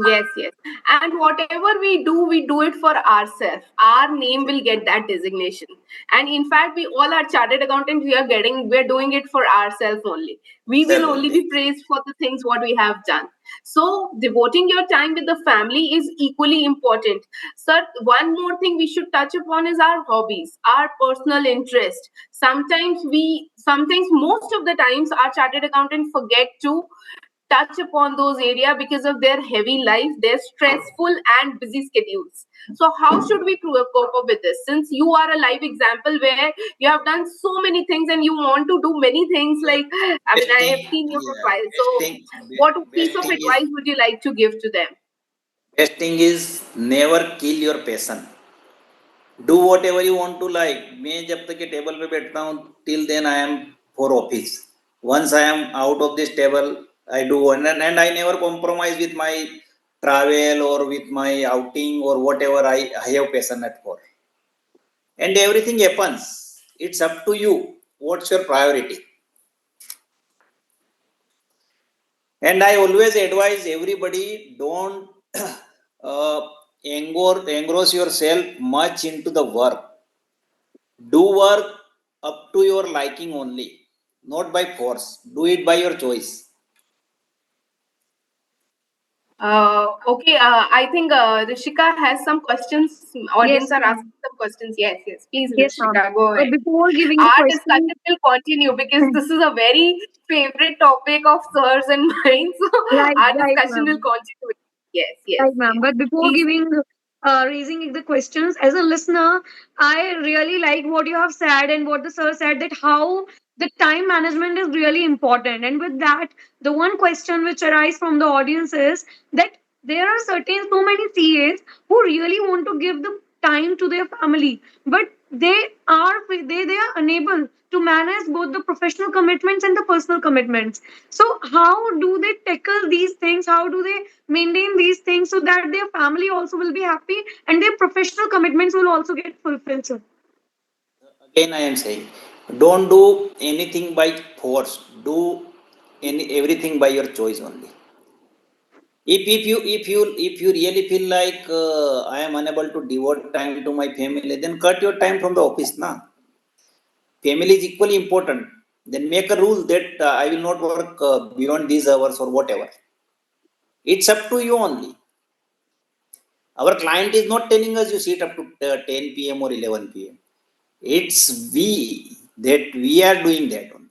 Yes, yes. And whatever we do it for ourselves. Our name will get that designation. And in fact, we all are chartered accountants. We're doing it for ourselves only. We will Self only only. be praised for the things what we have done. So devoting your time with the family is equally important. Sir, one more thing we should touch upon is our hobbies, our personal interest. Sometimes most of the times our chartered accountants forget to touch upon those areas because of their heavy life, their stressful and busy schedules. So how should we cope up with this? Since you are a live example where you have done so many things and you want to do many things, like I mean, Best I thing, have seen your yeah, profile. So what piece best of thing is advice would you like to give to them? best thing is never kill your passion. Do whatever you want to like. मैं जब तक ये table पे बैठता हूँ till then I am for office. Once I am out of this table, I do and I never compromise with my travel or with my outing or whatever I have passion at for. And everything happens. It's up to you. What's your priority? And I always advise everybody don't uh, engross yourself much into the work. Do work up to your liking only, not by force. Do it by your choice. Okay, I think Rishika has some questions. Audience Yes, are ma'am. asking some questions. Yes, yes. Please, Yes, ma'am. Rishika, go But ahead. before giving the Our question, discussion will continue because this is a very favorite topic of sirs and mine. So our right, discussion will ma'am. continue. Yes, yes, Right, ma'am. yes. But before Please. raising the questions, as a listener, I really like what you have said and what the sir said, that how the time management is really important. And with that, the one question which arises from the audience is that there are certain so many CAs who really want to give the time to their family, but they are unable to manage both the professional commitments and the personal commitments. So how do they tackle these things? How do they maintain these things so that their family also will be happy and their professional commitments will also get fulfilled, sir? Again, I am saying, don't do anything by force. Do everything by your choice only. If you really feel like I am unable to devote time to my family, then cut your time from the office. Na, family is equally important. Then make a rule that I will not work beyond these hours or whatever. It's up to you only. Our client is not telling us you sit up to 10 p.m. or 11 p.m. It's we that we are doing that only.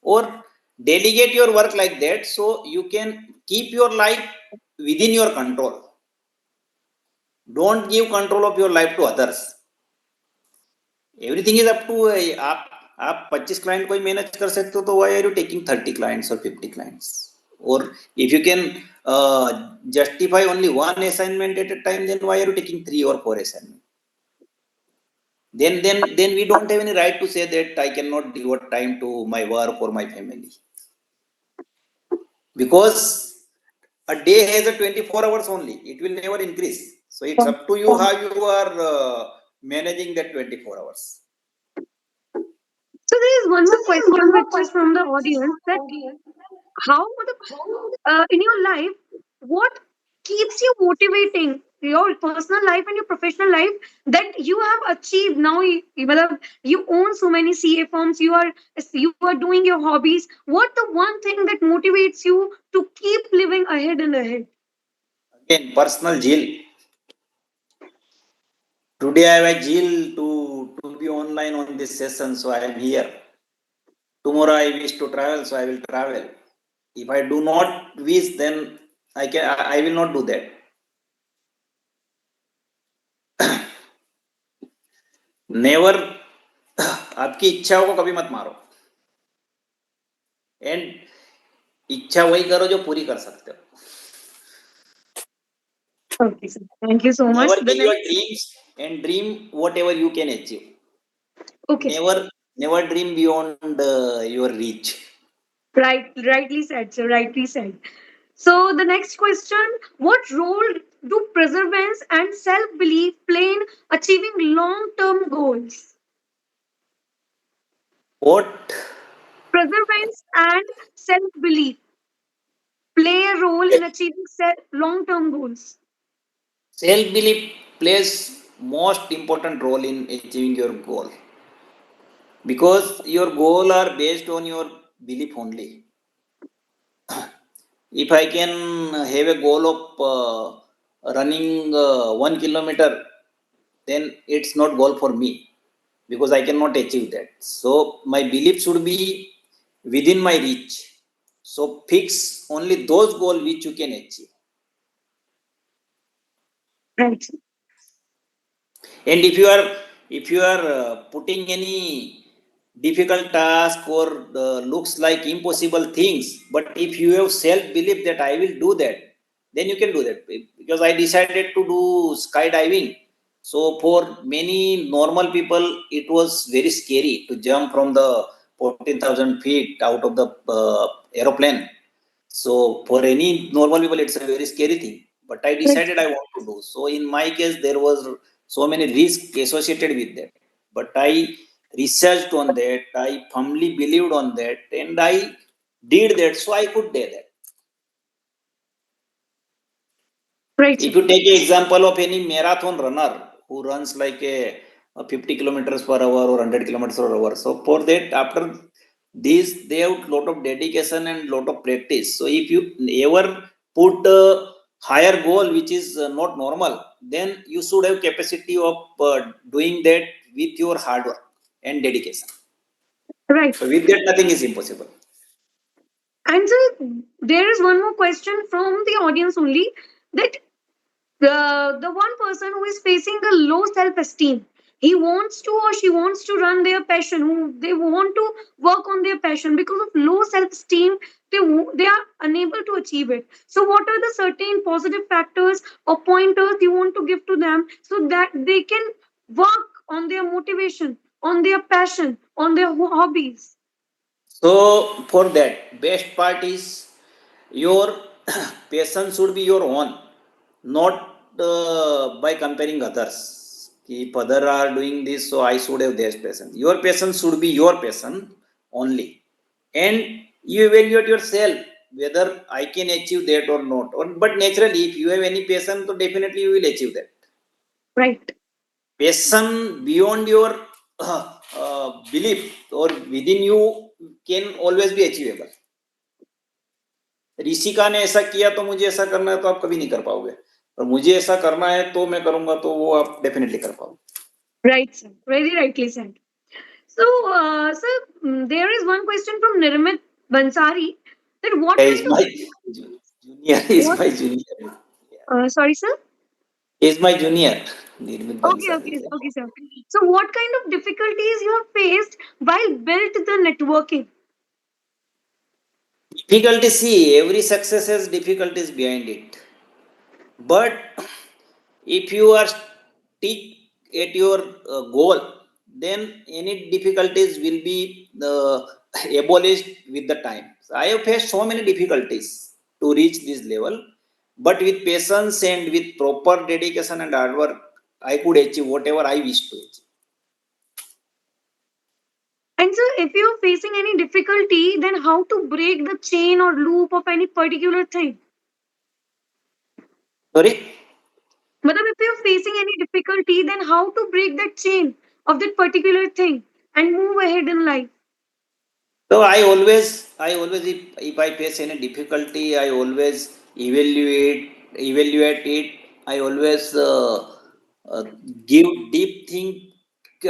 Or delegate your work like that so you can keep your life within your control. Don't give control of your life to others. Everything is up to आप 25 client कोई manage कर सकते हो तो why are you taking 30 clients or 50 clients? Or if you can justify only one assignment at a time, then why are you taking three or four assignments? Then we don't have any right to say that I cannot devote time to my work or my family, because a day has a 24 hours only. It will never increase. So it's up to you how you are managing that 24 hours. So there is one more question which is from the audience, that how in your life, what keeps you motivating your personal life and your professional life that you have achieved now? मतलब, you own so many CA firms, you are doing your hobbies. What the one thing that motivates you to keep living ahead and ahead? Again, personal zeal. Today I have a zeal to be online on this session, so I am here. Tomorrow I wish to travel, so I will travel. If I do not wish, then I will not do that. Never आपकी इच्छाओं को कभी मत मारो, and इच्छा वही करो जो पूरी कर सकते हो. Okay, sir. Thank you so much. Never The kill your next, dreams and dream whatever you can achieve. okay, Never dream beyond your reach. rightly said, sir. Rightly said. So the next question: what role do perseverance and self-belief play in achieving long-term goals? What? Perseverance and self-belief play a role in achieving long term goals? Self belief plays most important role in achieving your goal, because your goal are based on your belief only. If I can have a goal of running 1 kilometer, then it's not goal for me, because I cannot achieve that. So my belief should be within my reach. So fix only those goals which you can achieve. Right. And if you are putting any difficult task or looks like impossible things, but if you have self belief that I will do that, then you can do that. Because I decided to do skydiving, so for many normal people it was very scary to jump from the 14,000 feet out of the aeroplane. So for any normal people, it's a very scary thing. But I Right. decided I want to do. So in my case, there was so many risks associated with that. But I researched on that. I firmly believed on that, and I did that. So I could do that. Right, sir. If you take an example of any marathon runner who runs like a 50 kilometers per hour or 100 kilometers per hour, so for that, after this, they have lot of dedication and lot of practice. So if you ever put a higher goal which is not normal, then you should have capacity of doing that with your hard work and dedication. Right. So with that, nothing is impossible. And so there is one more question from the audience only, that the one person who is facing a low self esteem, he wants to or she wants to run their passion, who they want to work on their passion, because of low self esteem they are unable to achieve it. So what are the certain positive factors or pointers you want to give to them so that they can work on their motivation, on their passion, on their hobbies? So for that, best part is your passion should be your own, not by comparing others. If other are doing this, so I should have their passion. Your passion should be your passion only, and you evaluate yourself whether I can achieve that or not. Or, but naturally, if you have any passion, so definitely you will achieve that. Right. Passion beyond your belief or within you can always be achievable. Rishika ने ऐसा किया तो मुझे ऐसा करना है, तो आप कभी नहीं कर पाओगे, और मुझे ऐसा करना है तो मैं करूंगा, तो वो आप डेफिनेटली कर पाओगे. Right, sir. Very rightly said. So, sir, there is one question from Nirmit Bansari, that what He is kind of my junior. He is what? my junior. Sorry, sir. He is my junior. Nirmit Okay, Bansal. okay, okay, sir. So, what kind of difficulties you have faced while built the networking? Difficulty, see, every success has difficulties behind it. But if you are stick at your goal, then any difficulties will be abolished with the time. So I have faced so many difficulties to reach this level, but with patience and with proper dedication and hard work, I could achieve whatever I wish to achieve. And sir, if you are facing any difficulty, then how to break the chain or loop of any particular thing? Sorry. But if you are facing any difficulty, then how to break that chain of that particular thing and move ahead in life? So I always, if I face any difficulty, I always evaluate it. I always uh, give deep think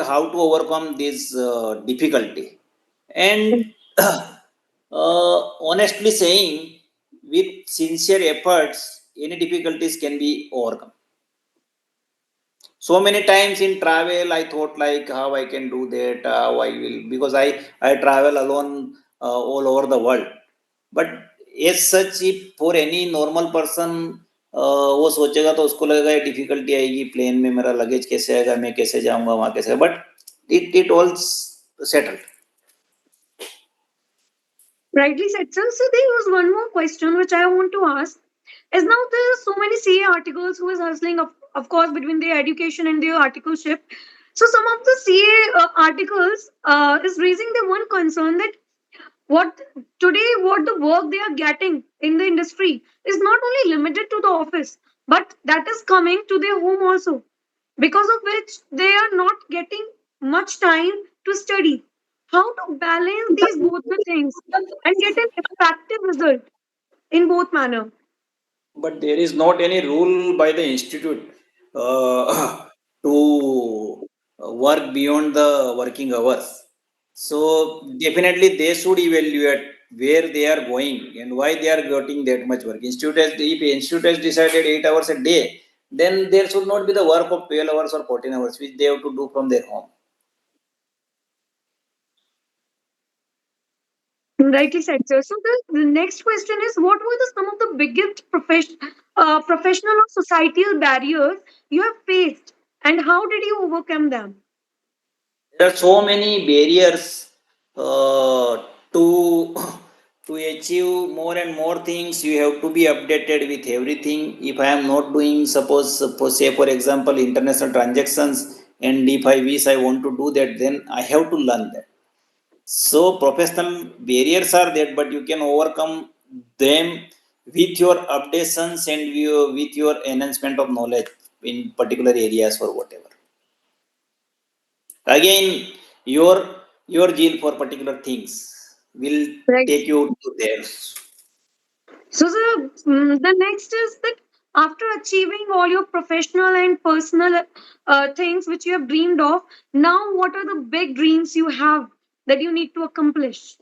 how to overcome this difficulty. And honestly saying, with sincere efforts, any difficulties can be overcome. So many times in travel I thought like how I can do that, how I will, because I travel alone all over the world. But as such, if for any normal person वो सोचेगा तो उसको लगेगा ये difficulty आएगी, plane में मेरा luggage कैसे आएगा, मैं कैसे जाऊंगा वहां कैसे, but it all settled. Rightly said, sir. So there was one more question which I want to ask. Is now there are so many CA articles who is hustling, of course, between their education and their articleship. So some of the CA articles is raising the one concern that What today, what the work they are getting in the industry is not only limited to the office, but that is coming to their home also, because of which they are not getting much time to study. How to balance these both the things and get an effective result in both manner. But there is not any rule by the institute to work beyond the working hours. So definitely they should evaluate where they are going and why they are getting that much work. Institute has, if institute has decided 8 hours a day, then there should not be the work of 12 hours or 14 hours which they have to do from their home. Rightly said, sir. So the next question is, what were some of the biggest professional or societal barriers you have faced, and how did you overcome them? There are so many barriers to to achieve more and more things. You have to be updated with everything. If I am not doing, suppose say for example international transactions, and if I wish I want to do that, then I have to learn that. So professional barriers are there, but you can overcome them with your updations and with your enhancement of knowledge in particular areas or whatever. Again, your your zeal for particular things will Right. take you to there. So, sir, the next is that after achieving all your professional and personal things which you have dreamed of, now what are the big dreams you have that you need to accomplish?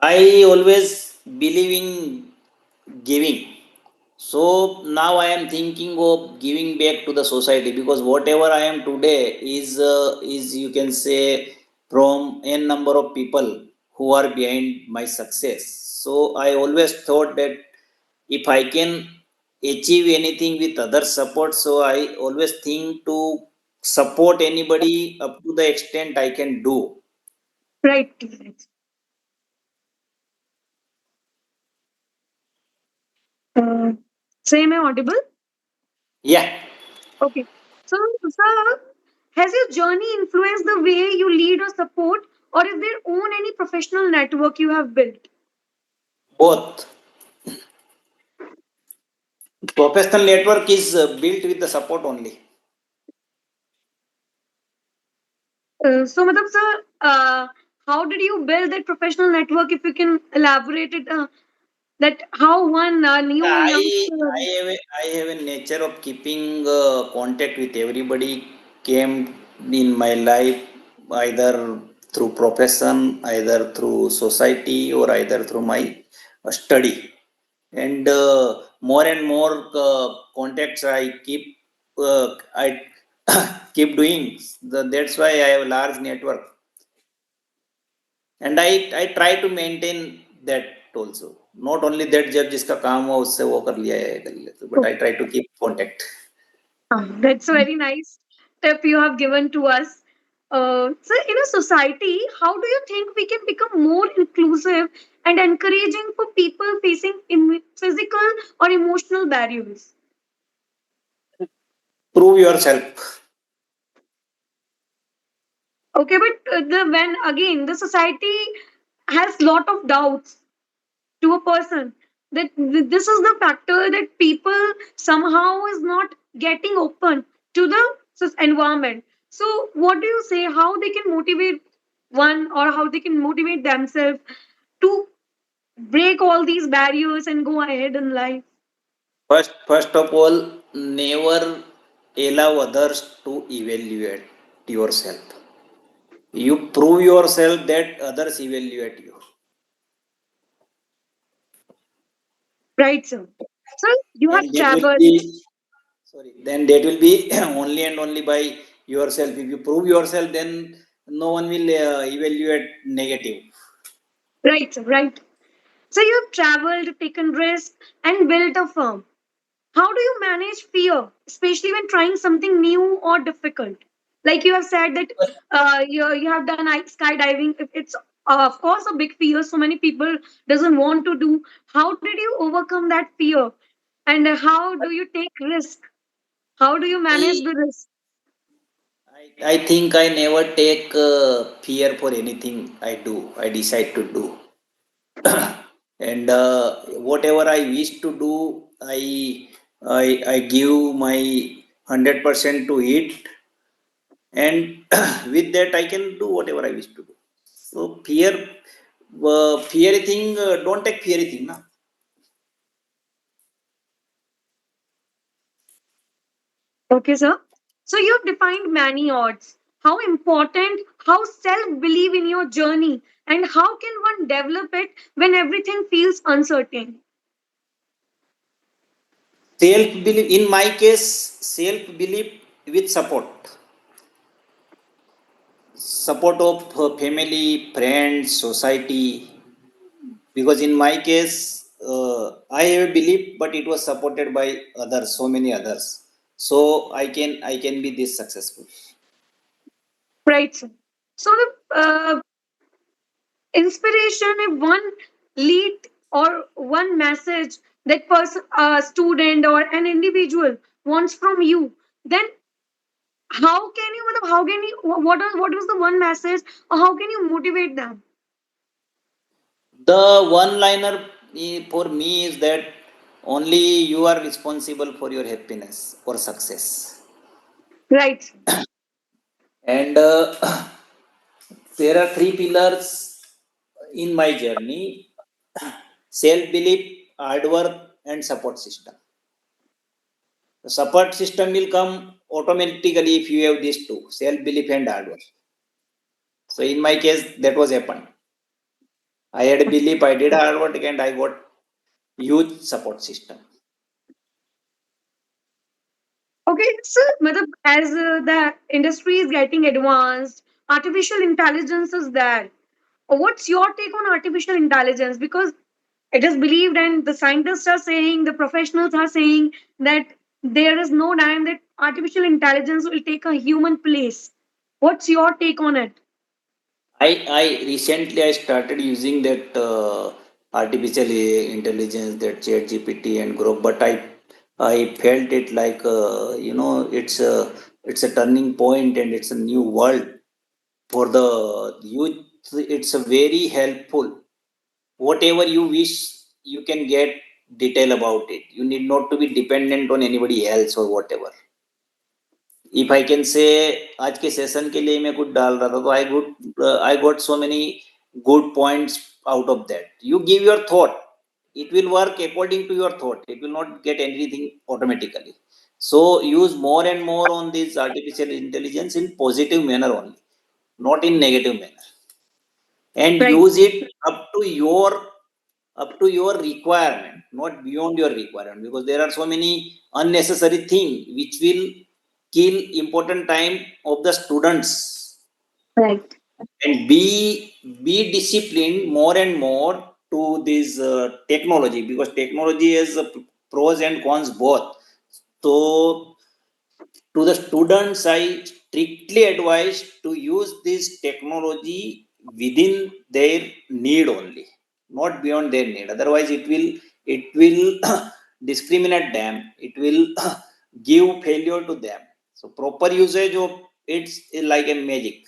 I always believe in giving. So now I am thinking of giving back to the society, because whatever I am today is you can say from n number of people who are behind my success. So I always thought that if I can achieve anything with other support, so I always think to support anybody up to the extent I can do. Right. Uh, so, am I audible? Yeah, Okay. So, sir, has your journey influenced the way you lead or support, or is there own any professional network you have built? both. Professional network is built with the support only. Matlab, sir, how did you build that professional network? If you can elaborate it, that how one new youngster. I have a nature of keeping contact with everybody came in my life, either through profession, either through society, or either through my study. And more and more contacts I keep, I keep doing. That's why I have a large network, and I try to maintain that also. Not only that, जब जिसका काम हुआ उससे वो कर लिया है कर लिया, but I try to keep contact. That's a very nice tip you have given to us. So, in a society, how do you think we can become more inclusive and encouraging for people facing physical or emotional barriers? Prove yourself. Okay, but the when again the society has lot of doubts to a person that this is the factor that people somehow is not getting open to the environment. So, what do you say? How they can motivate one, or how they can motivate themselves to break all these barriers and go ahead in life? First of all, never allow others to evaluate yourself. You prove yourself that others evaluate you. Right, sir. So you And have that will traveled. be, sorry, then that will be only and only by yourself. If you prove yourself, then no one will evaluate negative. Right, sir. Right. So you have traveled, taken risks, and built a firm. How do you manage fear, especially when trying something new or difficult? Like you have said that you have done skydiving. It's of course a big fear. So many people doesn't want to do. How did you overcome that fear? And how do you take risk? How do you manage I, the risk? I think I never take fear for anything I do. I decide to do. and whatever I wish to do, I give my 100% to it, and with that I can do whatever I wish to do. So fear thing, don't take fear thing now. Okay, sir. So you've defined many odds. How important, how self believe in your journey, and how can one develop it when everything feels uncertain? Self belief, in my case, self belief with support of family, friends, society. Because in my case, I have a belief, but it was supported by others, so many others, so I can be this successful. Right, sir. So the inspiration, if one lead or one message that person, a student or an individual wants from you, then how can you, how can you, what was the one message, or how can you motivate them? The one liner for me is that only you are responsible for your happiness or success. Right. And there are three pillars in my journey: self belief, hard work, and support system. The support system will come automatically if you have these two: self belief and hard work. So in my case, that was happened. I had a belief, I did hard work, and I got huge support system. Okay, so matlab, as the industry is getting advanced, artificial intelligence is there. What's your take on artificial intelligence? Because it is believed, and the scientists are saying, the professionals are saying that there is no time that artificial intelligence will take a human place. What's your take on it? I recently I started using that artificial intelligence, that Chat GPT and Grok, but I felt it like it's a turning point and it's a new world for the youth. It's a very helpful. Whatever you wish, you can get detail about it. You need not to be dependent on anybody else or whatever. If I can say, आज के session के लिए मैं कुछ डाल रहा था, तो I got so many good points out of that. You give your thought, it will work according to your thought. It will not get anything automatically. So use more and more on this artificial intelligence in positive manner only, not in negative manner, and Right. use it up to your requirement, not beyond your requirement, because there are so many unnecessary things which will kill important time of the students. Right. And be disciplined more and more to this technology, because technology has pros and cons both. So to the students, I strictly advise to use this technology within their need only, not beyond their need. Otherwise it will discriminate them, it will give failure to them. So proper usage of it's like a magic.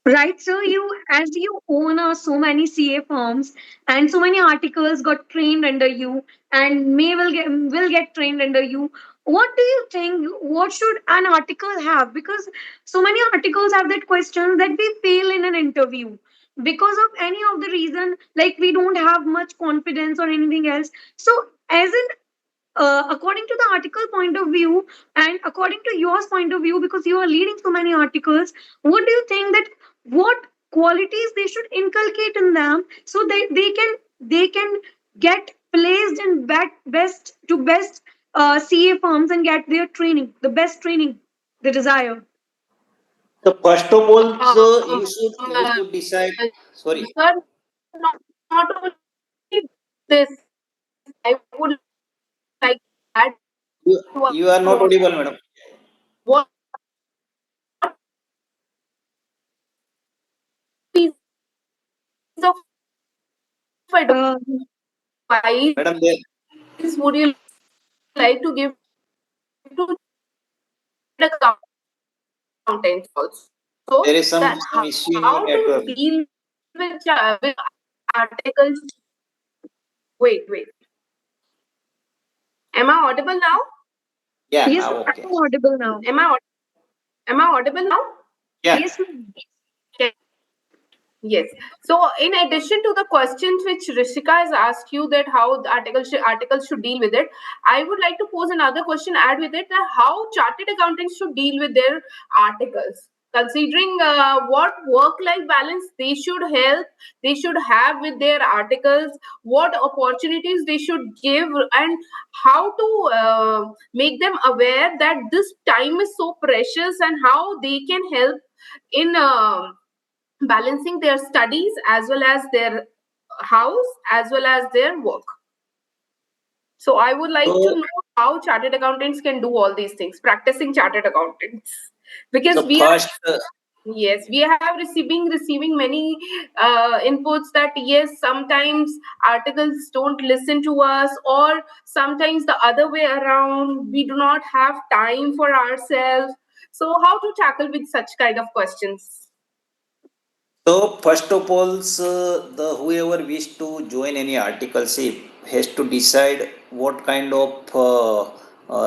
Right, so you, as you own so many CA firms and so many articles got trained under you, and may will get trained under you. What do you think? What should an article have? Because so many articles have that question that we fail in an interview because of any of the reason, like we don't have much confidence or anything else. So, as in according to the article point of view and according to yours point of view, because you are leading so many articles, what do you think that what qualities they should inculcate in them so they can get placed in best to best CA firms and get their training, the best training they desire? So first of all, so you Um, should you uh, should decide. Sorry, Sir, not only this, I would like to add you, to you are not more. audible, madam. What piece of uh, advice Madam, there would you like to give to accountants also, there is some that issue in your how to network. deal with articles. Wait, wait. Am I audible now? Yeah, Yes, now ma'am, okay. I'm audible now. Am I audible now? Yeah. Yes, ma'am. Yes. So, in addition to the questions which Rishika has asked you that how the articles should deal with it, I would like to pose another question. Add with it that how chartered accountants should deal with their articles, considering what work-life balance they should have with their articles, what opportunities they should give, and how to make them aware that this time is so precious and how they can help in. Balancing their studies as well as their house as well as their work. So I would like to So, know how chartered accountants can do all these things, practicing chartered accountants, because so we are, first, yes, we have receiving many inputs that yes, sometimes articles don't listen to us, or sometimes the other way around, we do not have time for ourselves. So how to tackle with such kind of questions? so first of all, the whoever wish to join any articleship has to decide what kind of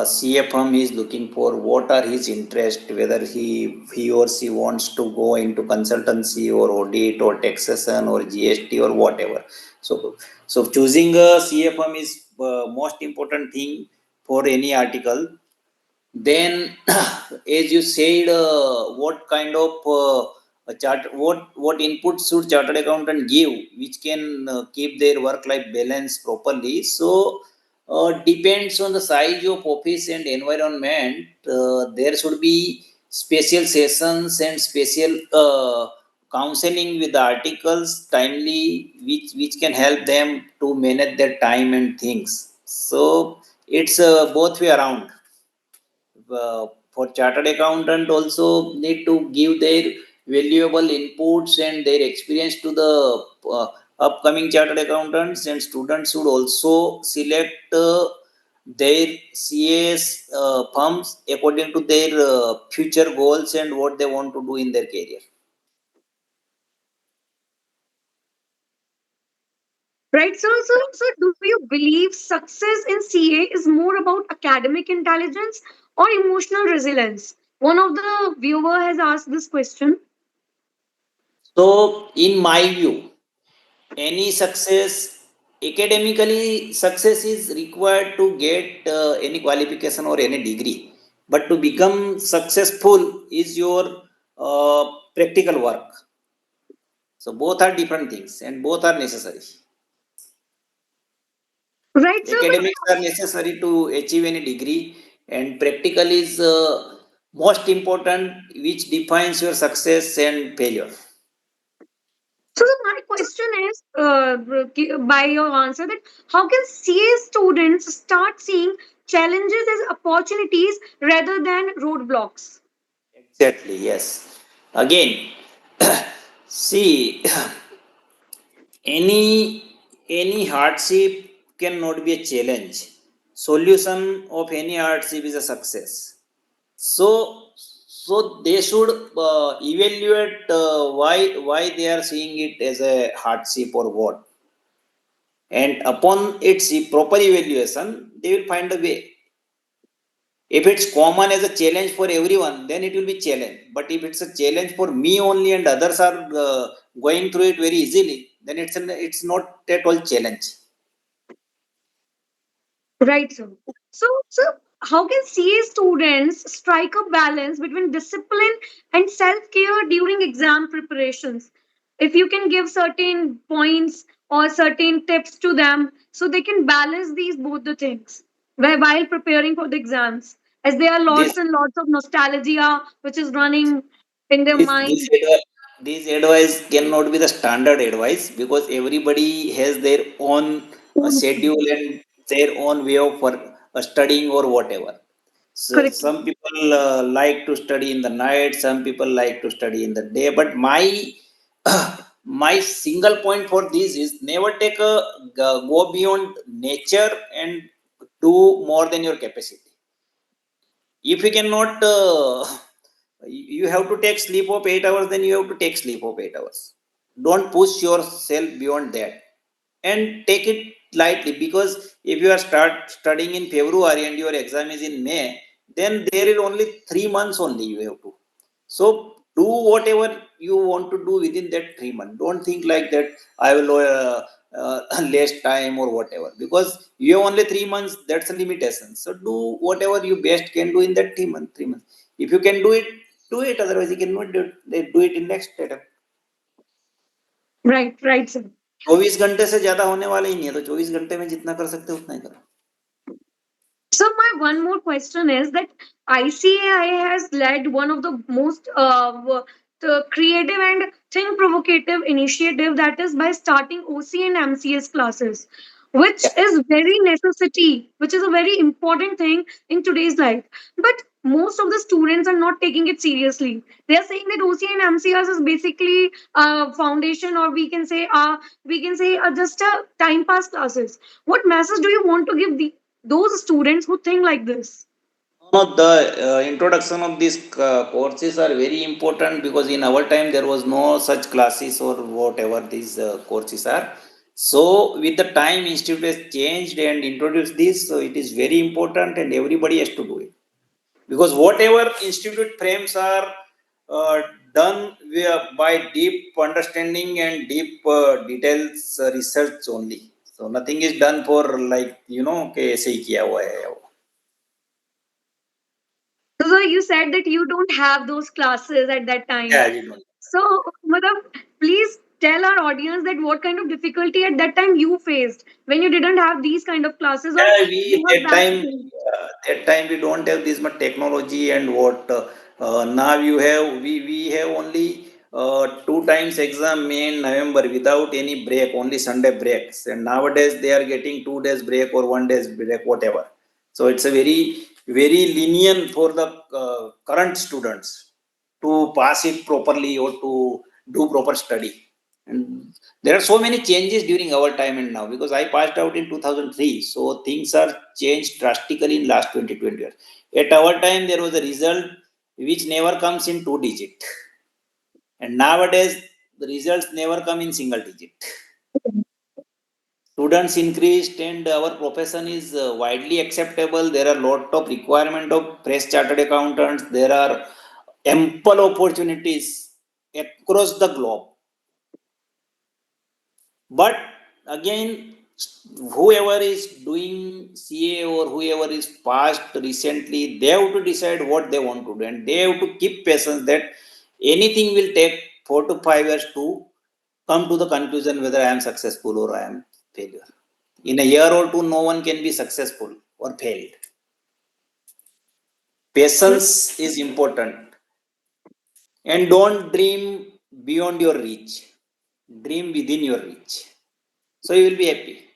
CA firm he is looking for, what are his interest, whether he or she wants to go into consultancy or audit or taxation or GST or whatever. So choosing a CA firm is most important thing for any article. Then, as you said, what kind of what input should chartered accountant give, which can keep their work-life balance properly? So, depends on the size of office and environment. There should be special sessions and special counseling with the articles timely, which can help them to manage their time and things. So, it's both way around. For chartered accountant also need to give their valuable inputs and their experience to the upcoming chartered accountants, and students should also select their CAS firms according to their future goals and what they want to do in their career. Right, so do you believe success in CA is more about academic intelligence or emotional resilience? One of the viewer has asked this question. So in my view, any success, academically success is required to get any qualification or any degree, but to become successful is your practical work. So both are different things and both are necessary. Right, sir, but Academics are necessary to achieve any degree, and practical is most important, which defines your success and failure. my question is, by your answer, that how can CA students start seeing challenges as opportunities rather than roadblocks? Exactly, yes. Again, see, any hardship cannot be a challenge. Solution of any hardship is a success. So so they should evaluate why they are seeing it as a hardship or what, and upon its proper evaluation they will find a way. If it's common as a challenge for everyone, then it will be challenge. But if it's a challenge for me only and others are going through it very easily, then it's not at all challenge. Right, sir. So, how can CA students strike a balance between discipline and self care during exam preparations? If you can give certain points or certain tips to them so they can balance these both the things while preparing for the exams, as there are This lots and lots of nostalgia which is running in their this this mind. advice, this advice cannot be the standard advice, because everybody has their own schedule and their own way of studying or whatever. So Correct. some people like to study in the night, some people like to study in the day. But my my single point for this is never take a go beyond nature and do more than your capacity. If you cannot, you have to take sleep of 8 hours, then you have to take sleep of 8 hours. Don't push yourself beyond that, and take it lightly, because if you are start studying in February and your exam is in May, then there is only 3 months only you have to. So do whatever you want to do within that 3 months. Don't think like that I will less time or whatever, because you have only 3 months. That's a limitation. So do whatever you best can do in that 3 months. 3 months. If you can do it, do it. Otherwise, you cannot do it in next attempt. Right, right, sir. 24 घंटे से ज्यादा होने वाला ही नहीं है, तो 24 घंटे में जितना कर सकते हो उतना ही करो. So my one more question is that ICAI has led one of the most the creative and think provocative initiative, that is by starting OC and MCS classes, which Yeah. is very necessity, which is a very important thing in today's life. But most of the students are not taking it seriously. They are saying that OC and MCS is basically a foundation, or we can say just a time pass classes. What message do you want to give those students who think like this? No, the introduction of these courses are very important, because in our time there was no such classes or whatever these courses are. So with the time, institute has changed and introduced this. So it is very important, and everybody has to do it, because whatever institute frames are uh, done by deep understanding and deep details research only. So nothing is done for like कि ऐसे ही किया हुआ है. So you said that you don't have those classes at that time. Yeah, we don't. So, madam, please tell our audience that what kind of difficulty at that time you faced when you didn't have these kind of classes, or Yeah, you we were that that time thing. we don't have this much technology, and what now you have, we have only 2 times exam, May and November, without any break, only Sunday breaks, and nowadays they are getting 2 days break or 1 days break, whatever. So it's a very very lenient for the current students to pass it properly or to do proper study. And there are so many changes during our time and now, because I passed out in 2003, so things are changed drastically in last 2020 years. At our time there was a result which never comes in 2 digit, and nowadays the results never come in single digit. Students increased, and our profession is widely acceptable. There are lot of requirement of fresh chartered accountants. There are ample opportunities across the globe. But again, whoever is doing CA or whoever is passed recently, they have to decide what they want to do, and they have to keep patience that anything will take 4 to 5 years to come to the conclusion whether I am successful or I am failure. In a year or two, no one can be successful or failed. Patience is important, and don't dream beyond your reach. Dream within your reach. So you will be happy.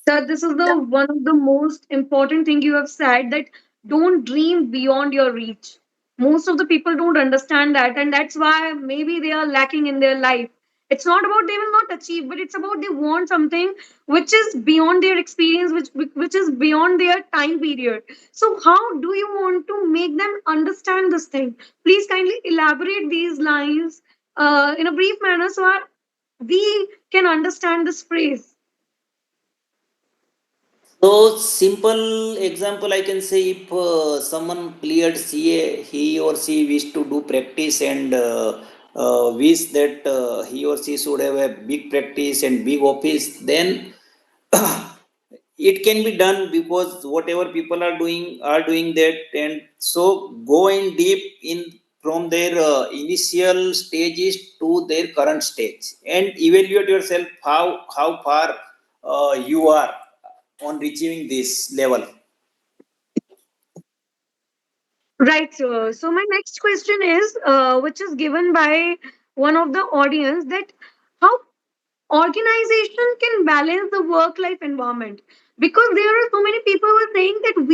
So this is the one of the most important thing you have said, that don't dream beyond your reach. Most of the people don't understand that, and that's why maybe they are lacking in their life. It's not about they will not achieve, but it's about they want something which is beyond their experience, which is beyond their time period. So how do you want to make them understand this thing? Please kindly elaborate these lines in a brief manner, so we can understand this phrase. So simple example I can say, if someone cleared CA, he or she wish to do practice, and wish that he or she should have a big practice and big office, then it can be done, because whatever people are doing that. And so go in deep in from their initial stages to their current stage, and evaluate yourself how far you are on reaching this level. Right. So my next question is, which is given by one of the audience, that how organization can balance the work-life environment, because there are so many people who are saying that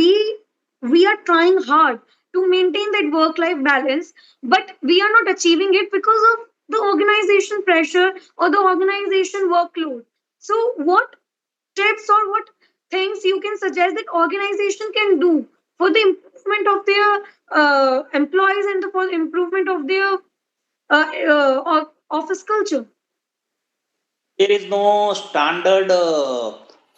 we are trying hard to maintain that work-life balance, but we are not achieving it because of the organization pressure or the organization workload. So what tips or what things you can suggest that organization can do for the improvement of their employees, and for the improvement of their office culture? There is no standard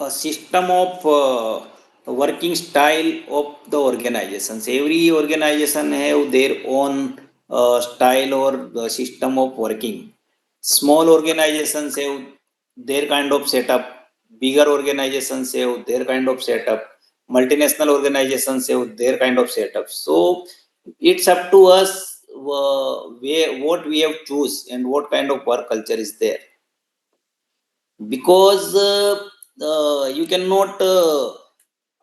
system of working style of the organizations. Every organization have their own style or the system of working. Small organizations have their kind of setup. Bigger organizations have their kind of setup. Multinational organizations have their kind of setup. So it's up to us what we have choose and what kind of work culture is there, because you cannot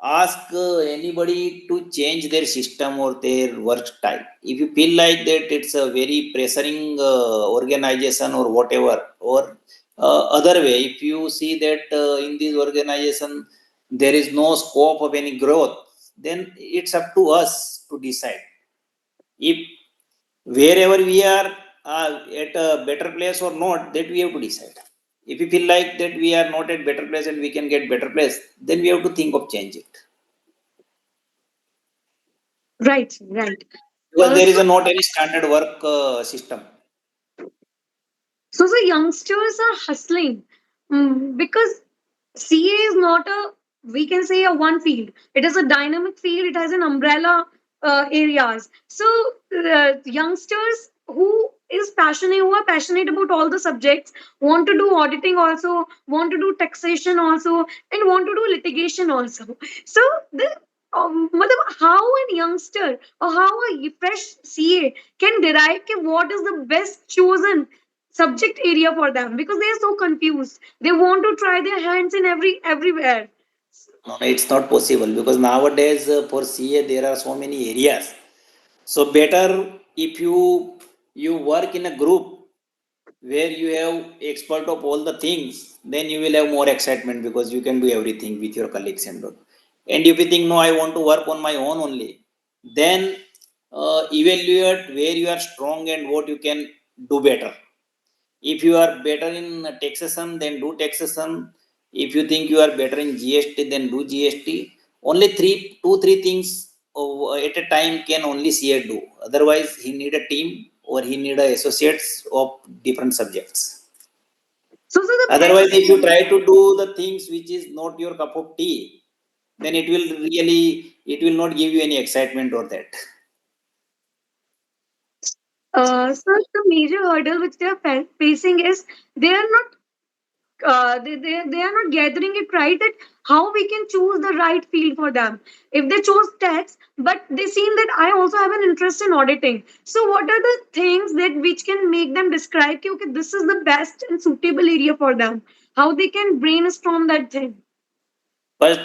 ask anybody to change their system or their work style. If you feel like that it's a very pressuring organization or whatever, or other way, if you see that in this organization there is no scope of any growth, then it's up to us to decide if wherever we are at a better place or not, that we have to decide. If we feel like that we are not at better place and we can get better place, then we have to think of change it, Right, right. because there is So, a not any standard work system. so the youngsters are hustling, because CA is not a, we can say, a one field. It is a dynamic field. It has an umbrella areas. So youngsters who is passionate, who are passionate about all the subjects, want to do auditing also, want to do taxation also, and want to do litigation also. So the how a youngster or how a fresh CA can derive कि what is the best chosen subject area for them, because they are so confused, they want to try their hands in everywhere. No, it's not possible, because nowadays for CA there are so many areas. So better if you work in a group where you have expert of all the things, then you will have more excitement, because you can do everything with your colleagues and all. And if you think no, I want to work on my own only, then evaluate where you are strong and what you can do better. If you are better in taxation, then do taxation. If you think you are better in GST, then do GST. Only two three things at a time can only CA do. Otherwise he need a team, or he need a associates of different subjects. So the best, Otherwise, if you try to do the things which is not your cup of tea, then it will not give you any excitement or that. so the major hurdle which they are facing is they are not they are not gathering it right, that how we can choose the right field for them. If they chose tax, but they seen that I also have an interest in auditing, so what are the things that which can make them describe कि, okay, this is the best and suitable area for them, how they can brainstorm that thing. First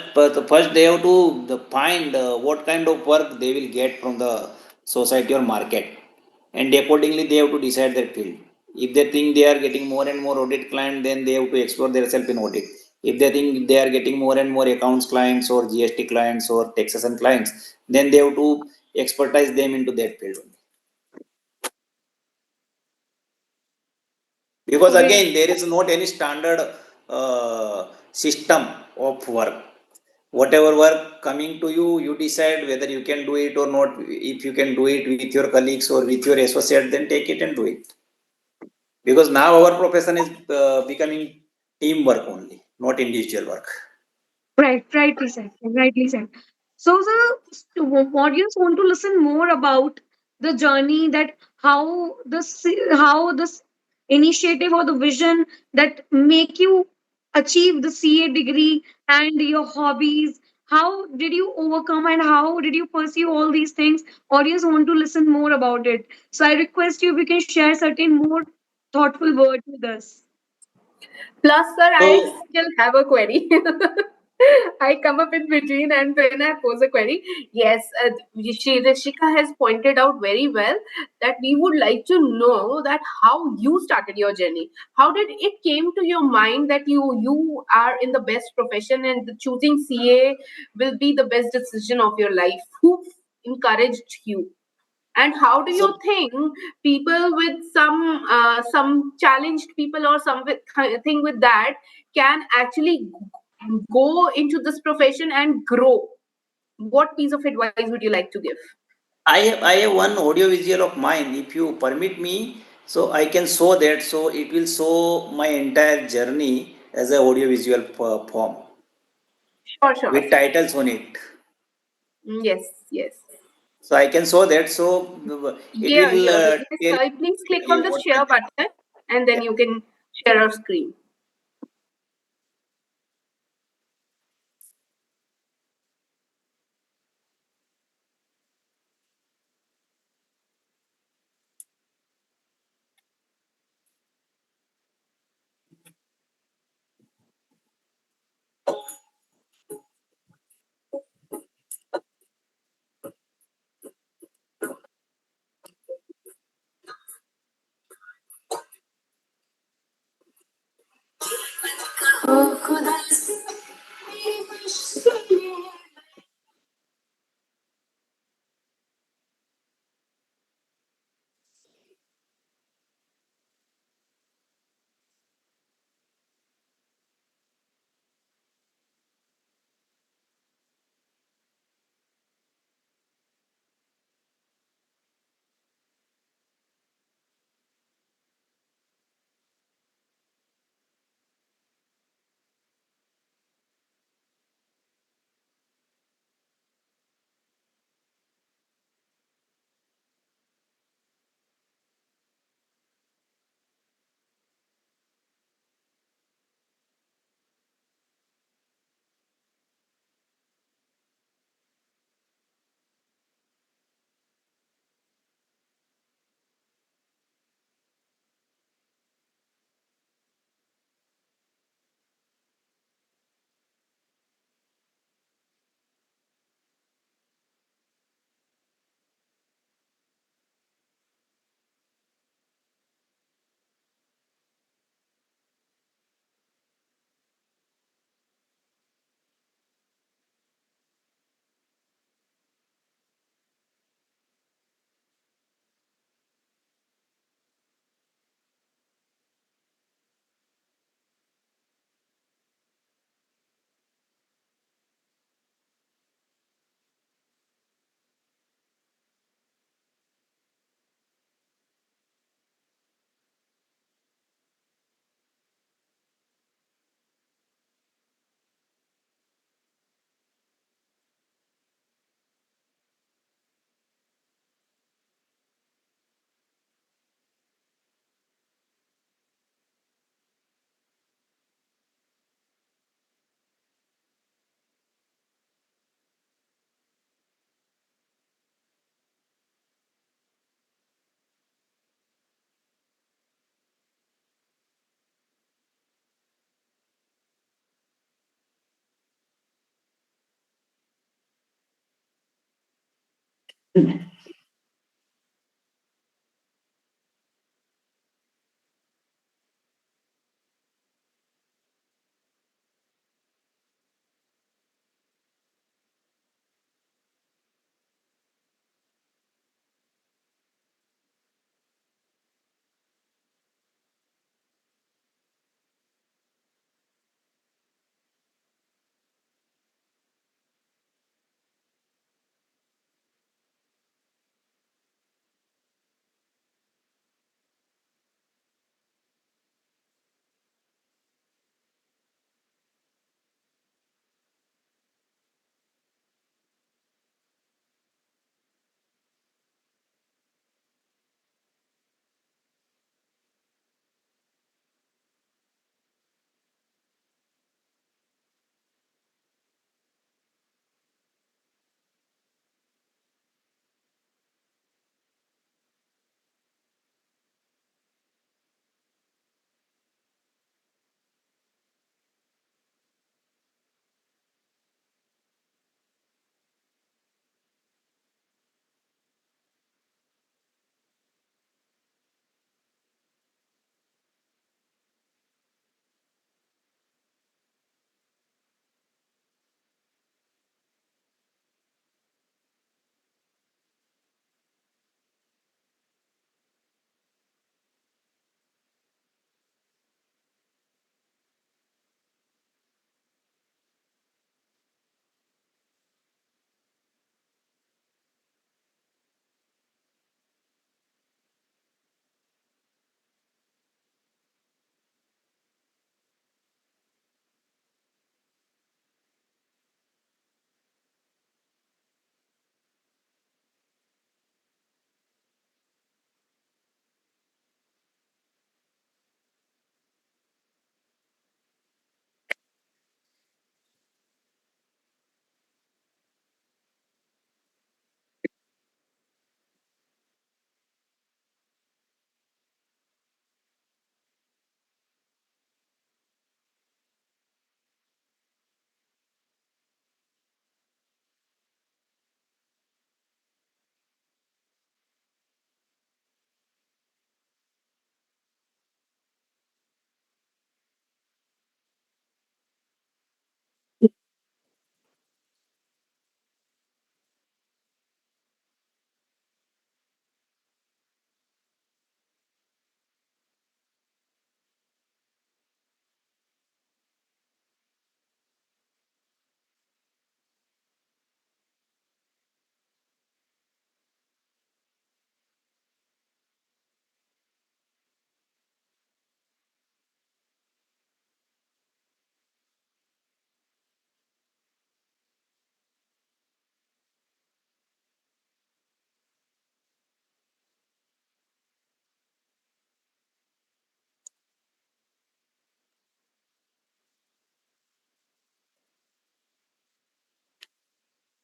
they have to find what kind of work they will get from the society or market, and accordingly they have to decide their field. If they think they are getting more and more audit client, then they have to explore themselves in audit. If they think they are getting more and more accounts clients or GST clients or taxation clients, then they have to expertise them into that field only. Because Okay. again there is not any standard system of work. Whatever work coming to you, you decide whether you can do it or not. If you can do it with your colleagues or with your associate, then take it and do it, because now our profession is becoming teamwork only, not individual work. Right, rightly said. Rightly said. So the audience want to listen more about the journey, that how this initiative or the vision that make you achieve the CA degree and your hobbies. How did you overcome and how did you pursue all these things? Audience want to listen more about it. So I request you if you can share certain more thoughtful words with us. Plus, sir, I So still have a query. I come up in between and when I pose a query, yes, Rishika has pointed out very well that we would like to know that how you started your journey. How did it came to your mind that you are in the best profession and choosing CA will be the best decision of your life? Who encouraged you? And how do so you think people with some challenged people or some thing with that can actually go into this profession and grow? What piece of advice would you like to give? I have one audio visual of mine. If you permit me, So I can show that. So it will show my entire journey as a audio visual form Sure, sure, with sure. titles on it. Yes, yes. So I can show that. So it Yeah, will yeah. Yes, tell please click on you the what share button and then yeah. you can share our screen.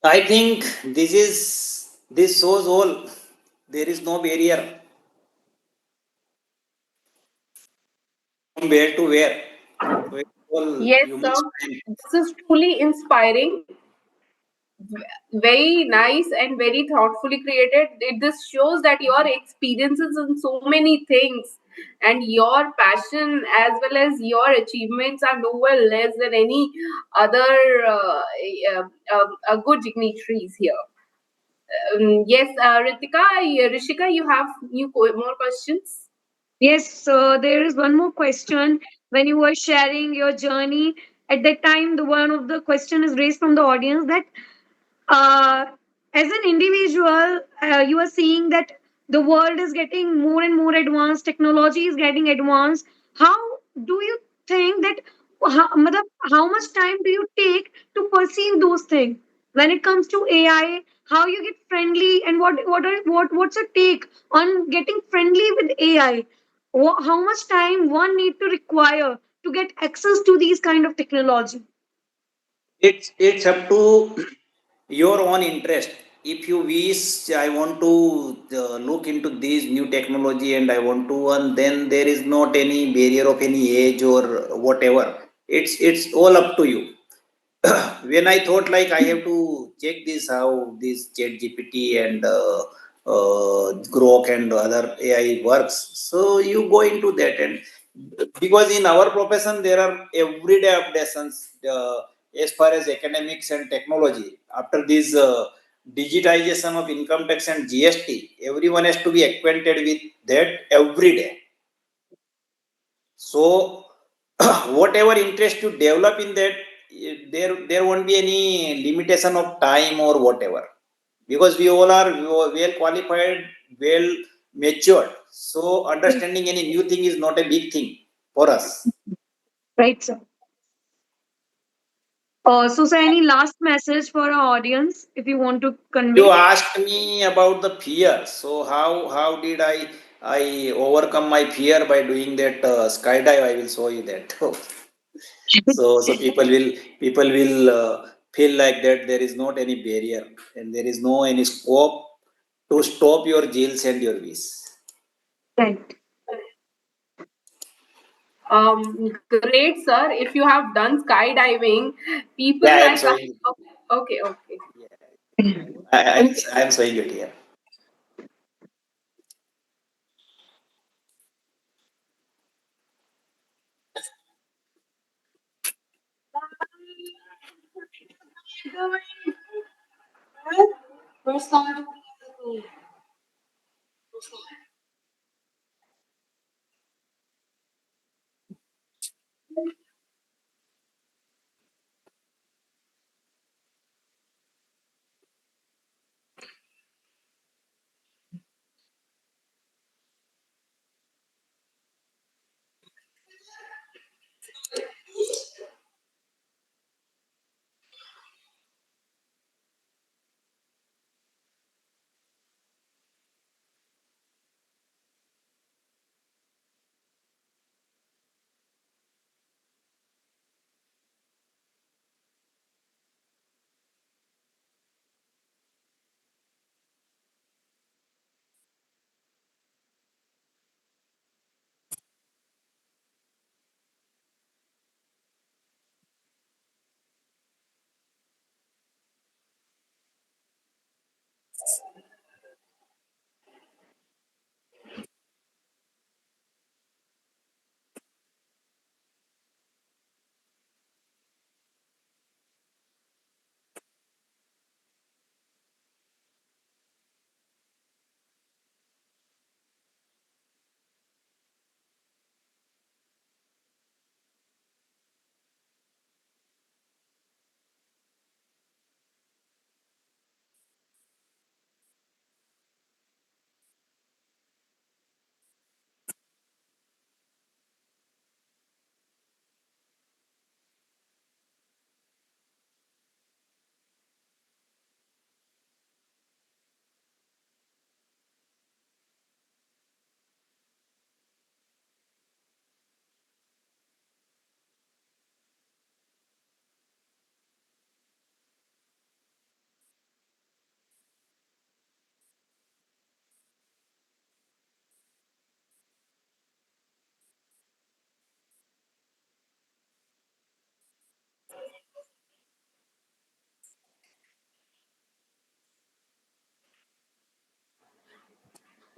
I think this shows all. There is no barrier from where to where. So it's all Yes, human sir. strength. This is truly inspiring, very nice, and very thoughtfully created. This shows that your experiences in so many things and your passion as well as your achievements are nowhere less than any other uh, good dignitaries here. Yes, Ritika, Rishika, you have more questions? Yes, there is one more question. When you were sharing your journey, at that time, the one of the question is raised from the audience that uh, as an individual, you are seeing that the world is getting more and more advanced, technology is getting advanced. How do you think that matlab, how much time do you take to perceive those things when it comes to AI? How you get friendly, and what's your take on getting friendly with AI? How much time one need to require to get access to these kind of technology? It's up to your own interest. If you wish, I want to look into this new technology and I want to, and then there is not any barrier of any age or whatever. It's all up to you. When I thought like I have to check this how this chat gpt and grok and other ai works, so you go into that. And because in our profession there are everyday updates as far as academics and technology. After this digitization of income tax and gst, everyone has to be acquainted with that every day. So whatever interest you develop in that, there won't be any limitation of time or whatever, because we all are well qualified, well matured. So understanding any new thing is not a big thing for us. Right, sir. So, any last message for our audience if you want to You convey? asked me about the fear, so how did I overcome my fear by doing that skydive. I will show you that. So people will feel like that there is not any barrier and there is no any scope to stop your gills and your wish. Right. Great, sir. If you have done skydiving, people Yeah, I am like us. showing it. Okay, okay. I am showing it here.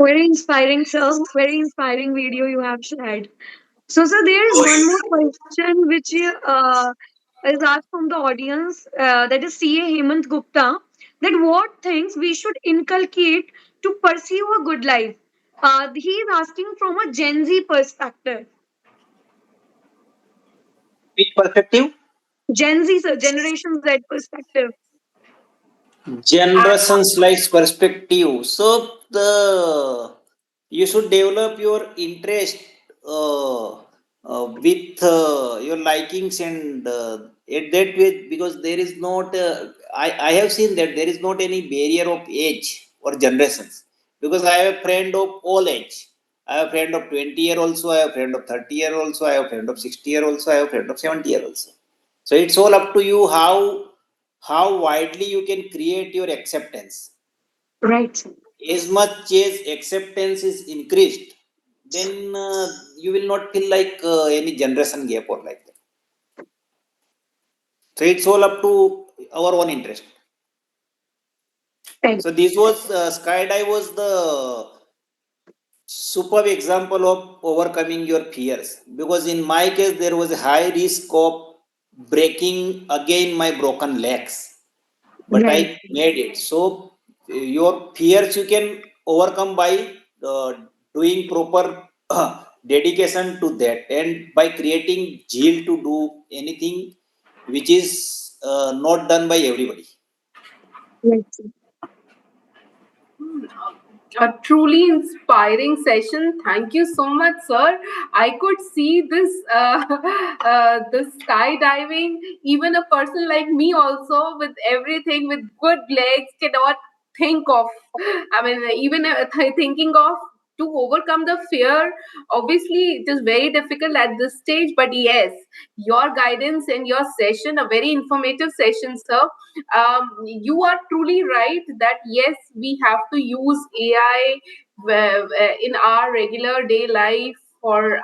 Very inspiring, sir. Very inspiring video you have shared. So, sir, there is one more question which is asked from the audience, that is CA Hemant Gupta, that what things we should inculcate to pursue a good life. He is asking from a Gen Z perspective. Which perspective? Gen Z, sir, Generation Z perspective. Generation slice perspective. So the you should develop your interest with your likings and at that way, because there is not I have seen that there is not any barrier of age or generations, because I have a friend of all age. I have a friend of 20-year also, I have a friend of 30-year also, I have a friend of 60-year also, I have a friend of 70-year also. So it's all up to you how widely you can create your acceptance. Right, sir. As much as acceptance is increased, then you will not feel like any generation gap or like that. So it's all up to our own interest. Right. So this was skydive was the superb example of overcoming your fears, because in my case there was a high risk of breaking again my broken legs, but I Right. made it. So your fears you can overcome by uh, doing proper dedication to that, and by creating zeal to do anything which is not done by everybody. Right, sir. A truly inspiring session. Thank you so much, sir. I could see this the skydiving. Even a person like me, also with everything with good legs, cannot think of. I mean, even thinking of to overcome the fear. Obviously, it is very difficult at this stage. But yes, your guidance and your session, a very informative session, sir. You are truly right that yes, we have to use AI in our regular day life for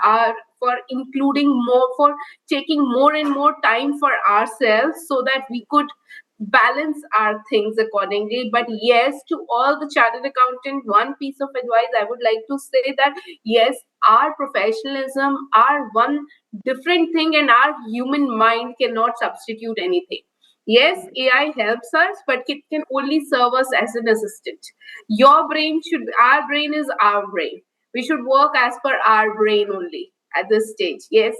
including more, for taking more and more time for ourselves so that we could balance our things accordingly. But yes, to all the chartered accountant, one piece of advice I would like to say that yes, our professionalism, our one different thing, and our human mind cannot substitute anything. Yes, AI helps us, but it can only serve us as an assistant. Our brain is our brain. We should work as per our brain only at this stage. Yes,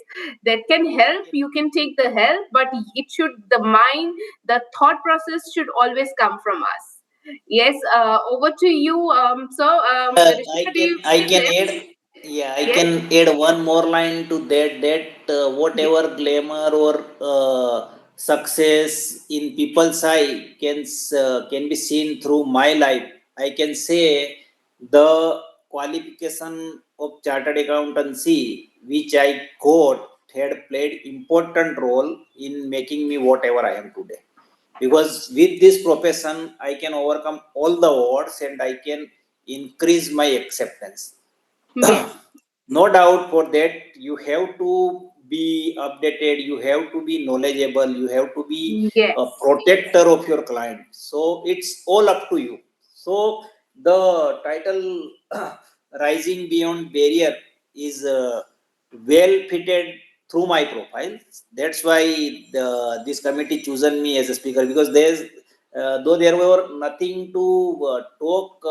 that can help. You can take the help, but the mind, the thought process should always come from us. Yes, over to you. Rishika, do you I feel can less? add, yeah, I Yes, can add one more line to that, that yes, whatever glamour or success in people's eye can be seen through my life. I can say the qualification of chartered accountancy which I got had played important role in making me whatever I am today, because with this profession I can overcome all the odds and I can increase my acceptance. yes, No doubt for that you have to be updated, you have to be knowledgeable, you have to be a yes, protector of your client, so it's all up to you. So the title rising beyond barrier is well fitted through my profile. That's why this committee chosen me as a speaker, because there's though there were nothing to talk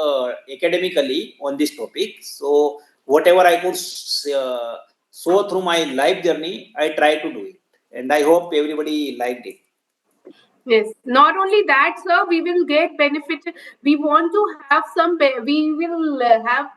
academically on this topic, so whatever I could show through my life journey, I try to do it, and I hope everybody liked it. yes. Not only that, sir, we will get benefit. We want to have we will have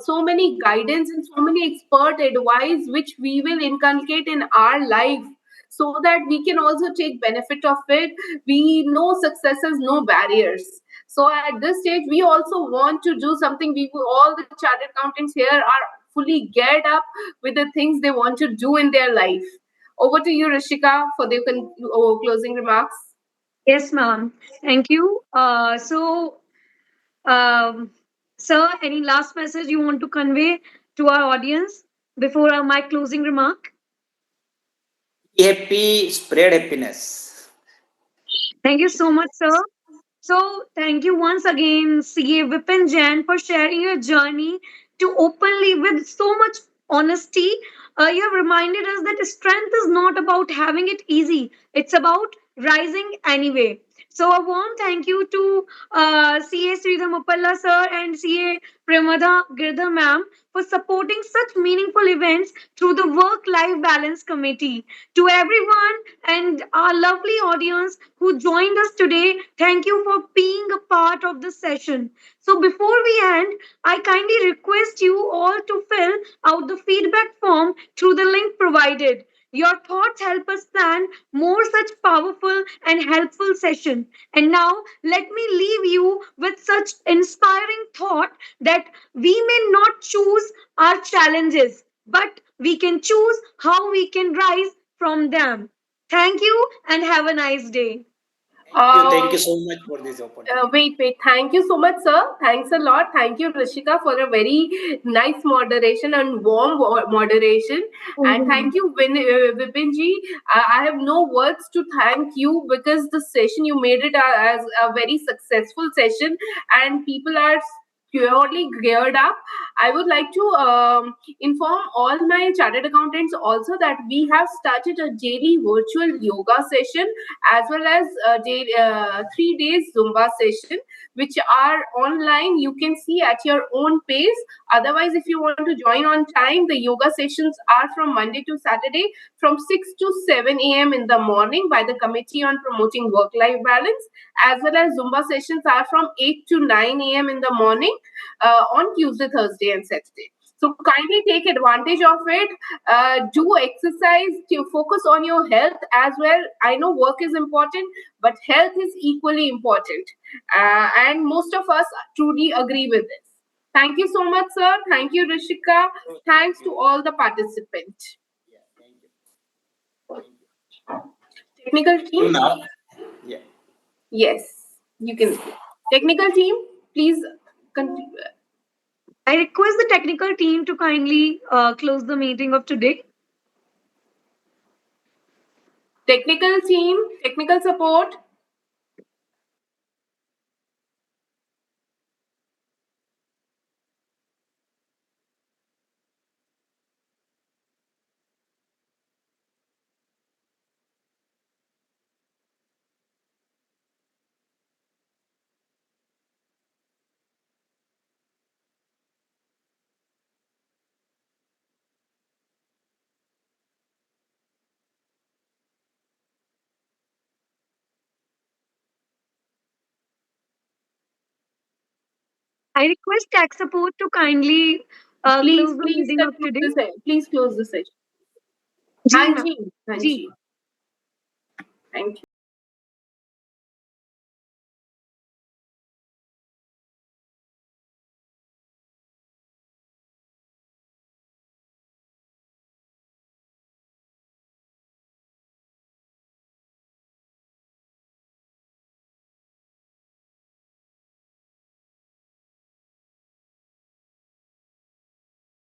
so many guidance and so many expert advice which we will inculcate in our life so that we can also take benefit of it. We know success has no barriers. So at this stage, we also want to do something. All the chartered accountants here are fully geared up with the things they want to do in their life. Over to you, Rishika, for the closing remarks. Yes, ma'am. Thank you. Um, sir, any last message you want to convey to our audience before my closing remark? Be happy, spread happiness. Thank you so much, sir. So, thank you once again, CA Vipin Jain, for sharing your journey to openly with so much honesty. You have reminded us that strength is not about having it easy, it's about rising anyway. So, a warm thank you to CA Sridham Uppalla sir and CA Pramada Girdhar ma'am for supporting such meaningful events through the Work Life Balance Committee. To everyone and our lovely audience who joined us today, thank you for being a part of this session. So, before we end, I kindly request you all to fill out the feedback form through the link provided. Your thoughts help us plan more such powerful and helpful sessions. And now, let me leave you with such inspiring thought that we may not choose our challenges, but we can choose how we can rise from them. Thank you and have a nice day. Thank Uh, you so much for this opportunity. wait. Thank you so much, sir. Thanks a lot. Thank you, Rishika, for a very nice moderation and warm moderation. And thank you, Vipinji. I have no words to thank you because the session you made it as a very successful session, and people are purely geared up. I would like to inform all my chartered accountants also that we have started a daily virtual yoga session as well as a 3 days Zumba session, which are online. You can see at your own pace. Otherwise, if you want to join on time, the yoga sessions are from Monday to Saturday from 6 to 7 a.m. in the morning by the Committee on Promoting Work-Life Balance, as well as Zumba sessions are from 8 to 9 a.m. in the morning on Tuesday, Thursday, and Saturday. So kindly take advantage of it. Do exercise to focus on your health as well. I know work is important, but health is equally important. And most of us truly agree with this. Thank you so much, sir. Thank you, Rishika. Thanks to all the participants. Yeah, thank you. Thank Technical you. team? Now, yeah. Yes, you can see. Technical team, please continue. I request the technical team to kindly close the meeting of today. Technical team, technical support. I request tech support to kindly Please, close the please meeting of conclude today. the session. Please close the session. Ji, ma'am. Hanji, Ji. Hanji. Thank you.